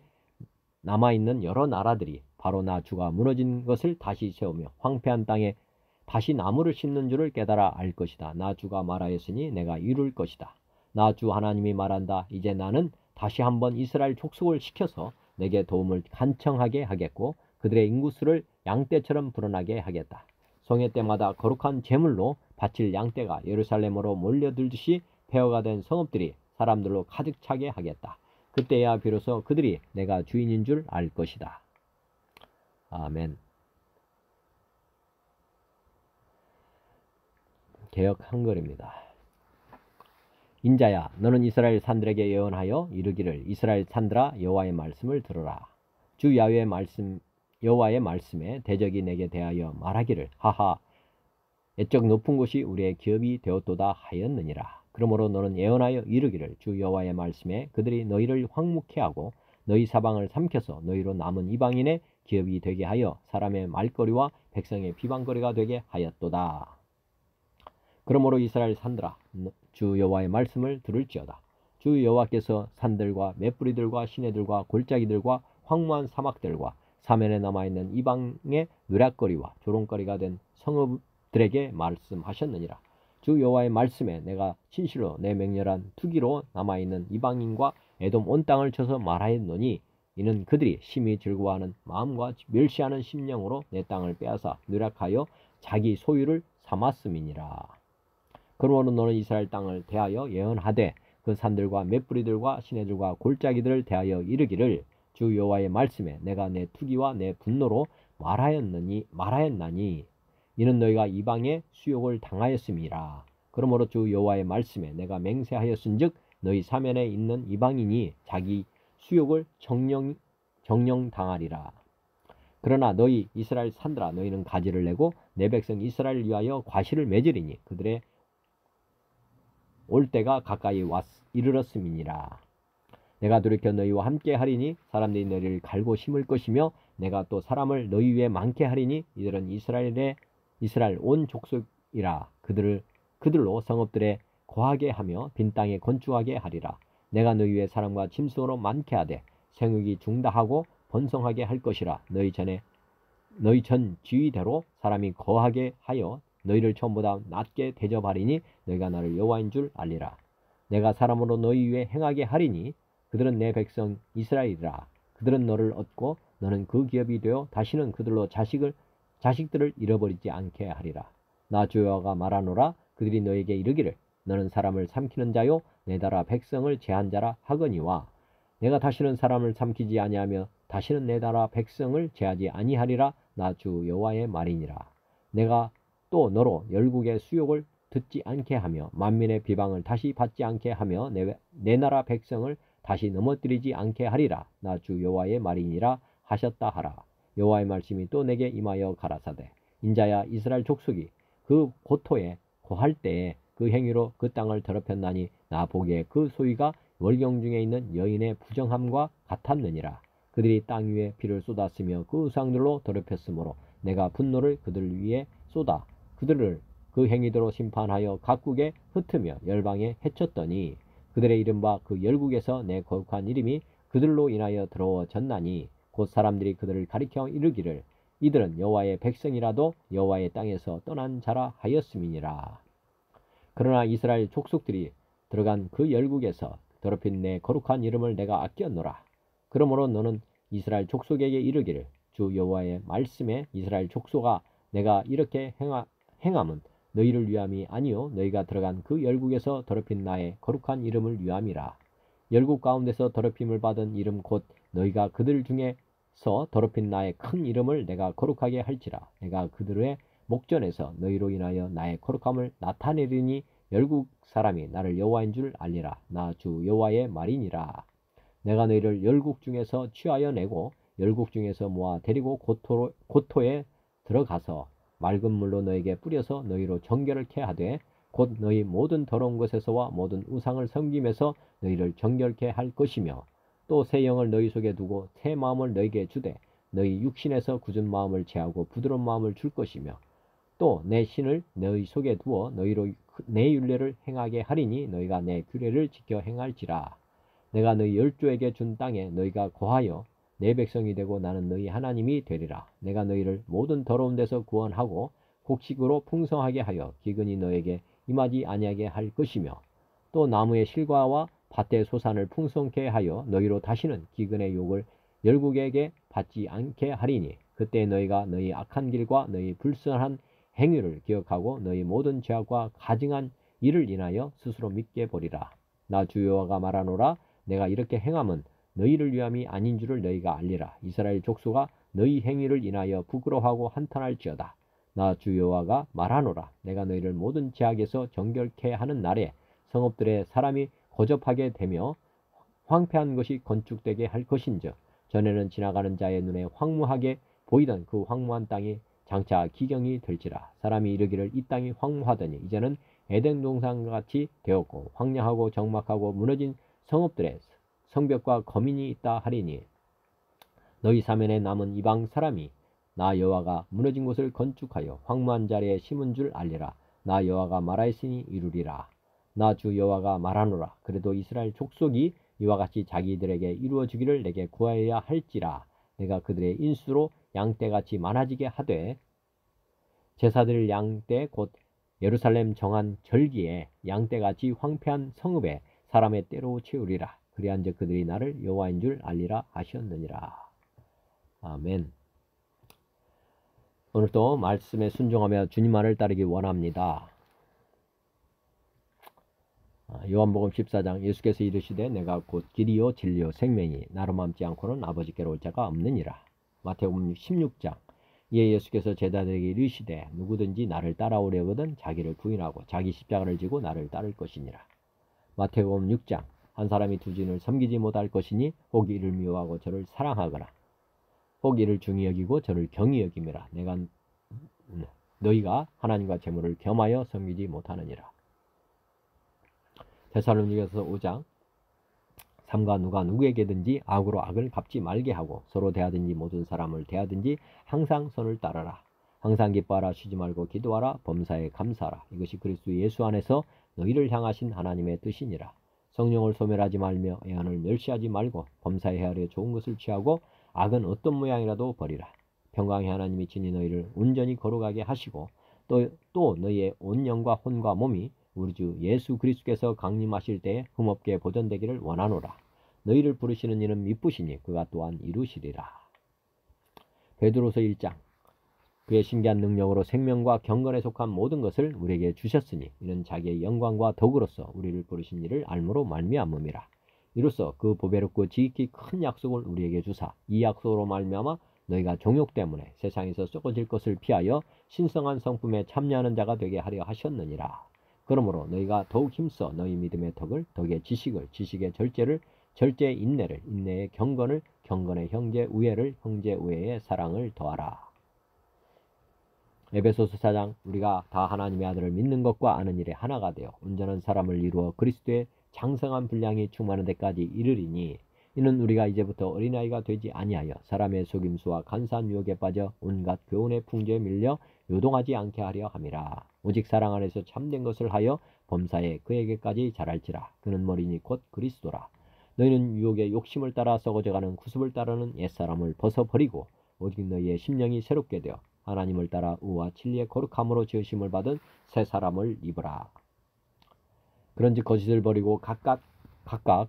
남아있는 여러 나라들이 바로 나 주가 무너진 것을 다시 세우며 황폐한 땅에 다시 나무를 심는 줄을 깨달아 알 것이다. 나 주가 말하였으니 내가 이룰 것이다. 나 주 하나님이 말한다. 이제 나는 다시 한번 이스라엘 족속을 시켜서 내게 도움을 간청하게 하겠고 그들의 인구수를 양떼처럼 불어나게 하겠다. 성회 때마다 거룩한 제물로 바칠 양떼가 예루살렘으로 몰려들듯이 폐허가 된 성읍들이 사람들로 가득 차게 하겠다. 그때야 비로소 그들이 내가 주인인 줄 알 것이다. 아멘. 개역 한글입니다. 인자야 너는 이스라엘 산들에게 예언하여 이르기를 이스라엘 산들아 여호와의 말씀을 들으라. 주 여호와의 말씀에 대적이 내게 대하여 말하기를 하하 애적 높은 곳이 우리의 기업이 되었도다 하였느니라. 그러므로 너는 예언하여 이르기를 주 여호와의 말씀에 그들이 너희를 황묵케 하고 너희 사방을 삼켜서 너희로 남은 이방인의 기업이 되게 하여 사람의 말거리와 백성의 비방거리가 되게 하였도다. 그러므로 이스라엘 산들아 주 여호와의 말씀을 들을지어다. 주 여호와께서 산들과 맷뿌리들과 시내들과 골짜기들과 황무한 사막들과 사면에 남아있는 이방의 누락거리와 조롱거리가 된 성읍들에게 말씀하셨느니라. 주 여호와의 말씀에 내가 진실로 내 맹렬한 투기로 남아있는 이방인과 에돔 온 땅을 쳐서 말하였노니 이는 그들이 심히 즐거워하는 마음과 멸시하는 심령으로 내 땅을 빼앗아 누락하여 자기 소유를 삼았음이니라. 그러므로 너는 이스라엘 땅을 대하여 예언하되 그 산들과 맷뿌리들과 시내들과 골짜기들을 대하여 이르기를 주 여호와의 말씀에 내가 내 투기와 내 분노로 말하였나니 이는 너희가 이방의 수욕을 당하였음이라. 그러므로 주 여호와의 말씀에 내가 맹세하였은즉 너희 사면에 있는 이방인이 자기 수욕을 정령 당하리라. 그러나 너희 이스라엘 산들아 너희는 가지를 내고 내 백성 이스라엘 위하여 과실을 맺으리니 그들의 올 때가 가까이 이르렀음이니라. 내가 돌이켜 너희와 함께 하리니 사람들이 너희를 갈고 심을 것이며 내가 또 사람을 너희 위에 많게 하리니 이들은 이스라엘 온 족속이라. 그들로 성읍들에 거하게 하며 빈 땅에 건축하게 하리라. 내가 너희 위에 사람과 짐승으로 많게 하되 생육이 중다하고 번성하게 할 것이라. 너희 전에 너희 전 지위대로 사람이 거하게 하여 너희를 처음보다 낮게 대접하리니 너희가 나를 여호와인 줄 알리라. 내가 사람으로 너희 위에 행하게 하리니 그들은 내 백성 이스라엘이라. 그들은 너를 얻고 너는 그 기업이 되어 다시는 그들로 자식들을 잃어버리지 않게 하리라. 나 주 여호와가 말하노라. 그들이 너에게 이르기를 너는 사람을 삼키는 자요 내 나라 백성을 제한 자라 하거니와 내가 다시는 사람을 삼키지 아니하며 다시는 내 나라 백성을 제하지 아니하리라. 나 주 여호와의 말이니라. 내가 또 너로 열국의 수욕을 듣지 않게 하며 만민의 비방을 다시 받지 않게 하며 내 나라 백성을 다시 넘어뜨리지 않게 하리라. 나 주 여호와의 말이니라 하셨다 하라. 여호와의 말씀이 또 내게 임하여 가라사대 인자야 이스라엘 족속이 그 고토에 고할 때에 그 행위로 그 땅을 더럽혔나니 나 보기에 그 소위가 월경 중에 있는 여인의 부정함과 같았느니라. 그들이 땅 위에 피를 쏟았으며 그 우상들로 더럽혔으므로 내가 분노를 그들 위에 쏟아 그들을 그 행위대로 심판하여 각국에 흩으며 열방에 해쳤더니 그들의 이른바 그 열국에서 내 거룩한 이름이 그들로 인하여 더러워졌나니 곧 사람들이 그들을 가리켜 이르기를 이들은 여호와의 백성이라도 여호와의 땅에서 떠난 자라 하였음이니라. 그러나 이스라엘 족속들이 들어간 그 열국에서 더럽힌 내 거룩한 이름을 내가 아꼈노라. 그러므로 너는 이스라엘 족속에게 이르기를 주 여호와의 말씀에 이스라엘 족속아 내가 이렇게 행함은 너희를 위함이 아니요 너희가 들어간 그 열국에서 더럽힌 나의 거룩한 이름을 위함이라. 열국 가운데서 더럽힘을 받은 이름 곧 너희가 그들 중에서 더럽힌 나의 큰 이름을 내가 거룩하게 할지라. 내가 그들의 목전에서 너희로 인하여 나의 거룩함을 나타내리니 열국 사람이 나를 여호와인 줄 알리라. 나 주 여호와의 말이니라. 내가 너희를 열국 중에서 취하여 내고 열국 중에서 모아 데리고 고토에 들어가서 맑은 물로 너에게 뿌려서 너희로 정결케 하되 곧 너희 모든 더러운 것에서와 모든 우상을 섬김에서 너희를 정결케 할 것이며 또 새 영을 너희 속에 두고 새 마음을 너희에게 주되 너희 육신에서 굳은 마음을 제하고 부드러운 마음을 줄 것이며 또 내 신을 너희 속에 두어 너희로 내 율례를 행하게 하리니 너희가 내 규례를 지켜 행할지라. 내가 너희 열조에게 준 땅에 너희가 거하여 내 백성이 되고 나는 너희 하나님이 되리라. 내가 너희를 모든 더러운 데서 구원하고 곡식으로 풍성하게 하여 기근이 너에게 임하지 아니하게 할 것이며 또 나무의 실과와 밭의 소산을 풍성케 하여 너희로 다시는 기근의 욕을 열국에게 받지 않게 하리니 그때 너희가 너희 악한 길과 너희 불순한 행위를 기억하고 너희 모든 죄악과 가증한 일을 인하여 스스로 믿게 보리라. 나 주 여호와가 말하노라. 내가 이렇게 행함은 너희를 위함이 아닌 줄을 너희가 알리라. 이스라엘 족속아 너희 행위를 인하여 부끄러워하고 한탄할지어다. 나 주 여호와가 말하노라. 내가 너희를 모든 죄악에서 정결케 하는 날에 성읍들의 사람이 거접하게 되며 황폐한 것이 건축되게 할 것인즉 전에는 지나가는 자의 눈에 황무하게 보이던 그 황무한 땅이 장차 기경이 될지라. 사람이 이르기를 이 땅이 황무하더니 이제는 에덴 동산같이 되었고 황량하고 적막하고 무너진 성읍들의 성벽과 거민이 있다 하리니 너희 사면에 남은 이방 사람이 나 여호와가 무너진 곳을 건축하여 황무한 자리에 심은 줄 알리라. 나 여호와가 말하였으니 이루리라. 나 주 여호와가 말하노라. 그래도 이스라엘 족속이 이와 같이 자기들에게 이루어지기를 내게 구하여야 할지라. 내가 그들의 인수로 양떼같이 많아지게 하되 제사드릴 양떼 곧 예루살렘 정한 절기에 양떼같이 황폐한 성읍에 사람의 때로 채우리라. 그리한즉 그들이 나를 여호와인 줄 알리라 하셨느니라. 아멘. 오늘도 말씀에 순종하며 주님만을 따르기 원합니다. 요한복음 14장 예수께서 이르시되 내가 곧 길이요 진리요 생명이 나로 맘지 않고는 아버지께로 올 자가 없느니라. 마태복음 16장 이에 예수께서 제자들에게 이르시되 누구든지 나를 따라오려거든 자기를 부인하고 자기 십자가를 지고 나를 따를 것이니라. 마태복음 6장 한 사람이 두 주인을 섬기지 못할 것이니 혹 이를 미워하고 저를 사랑하거나 혹 이를 중히 여기고 저를 경히 여김이라. 내가 너희가 하나님과 재물을 겸하여 섬기지 못하느니라. 데살로니가서 5장 삼가 누가 누구에게든지 악으로 악을 갚지 말게 하고 서로 대하든지 모든 사람을 대하든지 항상 선을 따르라. 항상 기뻐하라. 쉬지 말고 기도하라. 범사에 감사하라. 이것이 그리스도 예수 안에서 너희를 향하신 하나님의 뜻이니라. 성령을 소멸하지 말며 애언을 멸시하지 말고 범사에 헤아려 좋은 것을 취하고 악은 어떤 모양이라도 버리라. 평강의 하나님이 친히 너희를 온전히 거룩하게 하시고 또 너희의 온 영과 혼과 몸이 우리 주 예수 그리스도께서 강림하실 때에 흠없게 보존되기를 원하노라. 너희를 부르시는 이는 미쁘시니 그가 또한 이루시리라. 베드로서 1장. 그의 신기한 능력으로 생명과 경건에 속한 모든 것을 우리에게 주셨으니 이는 자기의 영광과 덕으로서 우리를 부르신 이를 알므로 말미암음이라. 이로써 그 보배롭고 지극히 큰 약속을 우리에게 주사 이 약속으로 말미암아 너희가 종욕 때문에 세상에서 썩어질 것을 피하여 신성한 성품에 참여하는 자가 되게 하려 하셨느니라. 그러므로 너희가 더욱 힘써 너희 믿음의 덕을, 덕의 지식을, 지식의 절제를, 절제의 인내를, 인내의 경건을, 경건의 형제 우애를, 형제 우애의 사랑을 더하라. 에베소서 4장. 우리가 다 하나님의 아들을 믿는 것과 아는 일에 하나가 되어 온전한 사람을 이루어 그리스도의 장성한 분량이 충만한 데까지 이르리니 이는 우리가 이제부터 어린아이가 되지 아니하여 사람의 속임수와 간사한 유혹에 빠져 온갖 교훈의 풍조에 밀려 요동하지 않게 하려 함이라. 오직 사랑 안에서 참된 것을 하여 범사에 그에게까지 자랄지라. 그는 머리니 곧 그리스도라. 너희는 유혹의 욕심을 따라 썩어져가는 구습을 따르는 옛사람을 벗어버리고 오직 너희의 심령이 새롭게 되어 하나님을 따라 의와 진리의 거룩함으로 지으심을 받은 새 사람을 입으라. 그런즉 거짓을 버리고 각각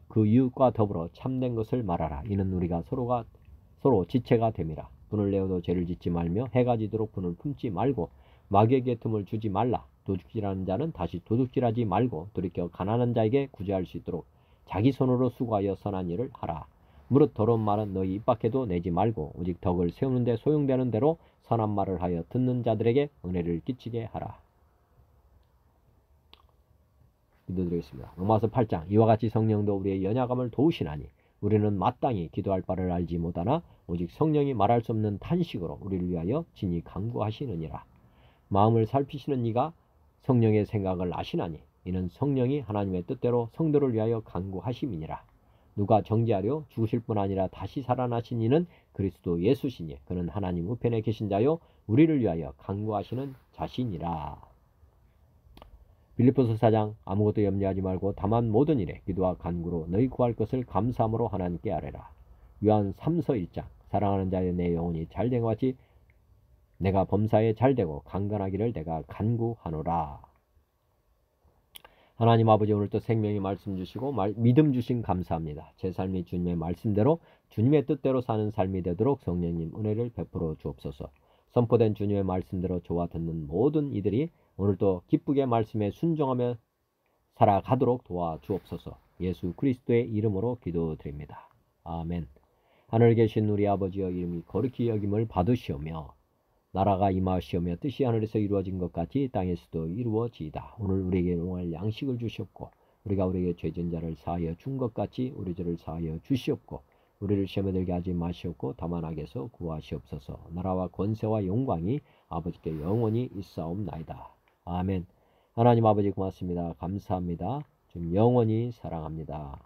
그 이웃과 더불어 참된 것을 말하라. 이는 우리가 서로 지체가 됨이라. 분을 내어도 죄를 짓지 말며 해가 지도록 분을 품지 말고 마귀에게 틈을 주지 말라. 도둑질하는 자는 다시 도둑질하지 말고 돌이켜 가난한 자에게 구제할 수 있도록 자기 손으로 수고하여 선한 일을 하라. 무릇 더러운 말은 너희 입 밖에도 내지 말고 오직 덕을 세우는 데 소용되는 대로 선한 말을 하여 듣는 자들에게 은혜를 끼치게 하라. 기도드리겠습니다. 로마서 8장. 이와 같이 성령도 우리의 연약함을 도우시나니 우리는 마땅히 기도할 바를 알지 못하나 오직 성령이 말할 수 없는 탄식으로 우리를 위하여 진히 간구하시느니라. 마음을 살피시는 이가 성령의 생각을 아시나니 이는 성령이 하나님의 뜻대로 성도를 위하여 간구하심이니라. 누가 정죄하려 죽으실 뿐 아니라 다시 살아나신 이는 그리스도 예수시니 그는 하나님 우편에 계신 자요 우리를 위하여 간구하시는 자신이라. 빌립보서 4장. 아무것도 염려하지 말고 다만 모든 일에 기도와 간구로 너희 구할 것을 감사함으로 하나님께 아뢰라. 요한 3서 1장. 사랑하는 자여 내 영혼이 잘된 것 같이 내가 범사에 잘되고 강건하기를 내가 간구하노라. 하나님 아버지, 오늘도 생명의 말씀 주시고 믿음 주신 감사합니다. 제 삶이 주님의 말씀대로 주님의 뜻대로 사는 삶이 되도록 성령님 은혜를 베풀어 주옵소서. 선포된 주님의 말씀대로 저와 듣는 모든 이들이 오늘도 기쁘게 말씀에 순종하며 살아가도록 도와주옵소서. 예수 그리스도의 이름으로 기도드립니다. 아멘. 하늘에 계신 우리 아버지여, 이름이 거룩히 여김을 받으시오며 나라가 임하시오며 뜻이 하늘에서 이루어진 것 같이 땅에서도 이루어지이다. 오늘 우리에게 용할 양식을 주시옵고 우리가 우리에게 죄진 자를 사하여 준 것 같이 우리 죄를 사하여 주시옵고 우리를 시험에 들게 하지 마시옵고 다만 악에서 구하시옵소서. 나라와 권세와 영광이 아버지께 영원히 있사옵나이다. 아멘. 하나님 아버지 고맙습니다. 감사합니다. 좀 영원히 사랑합니다.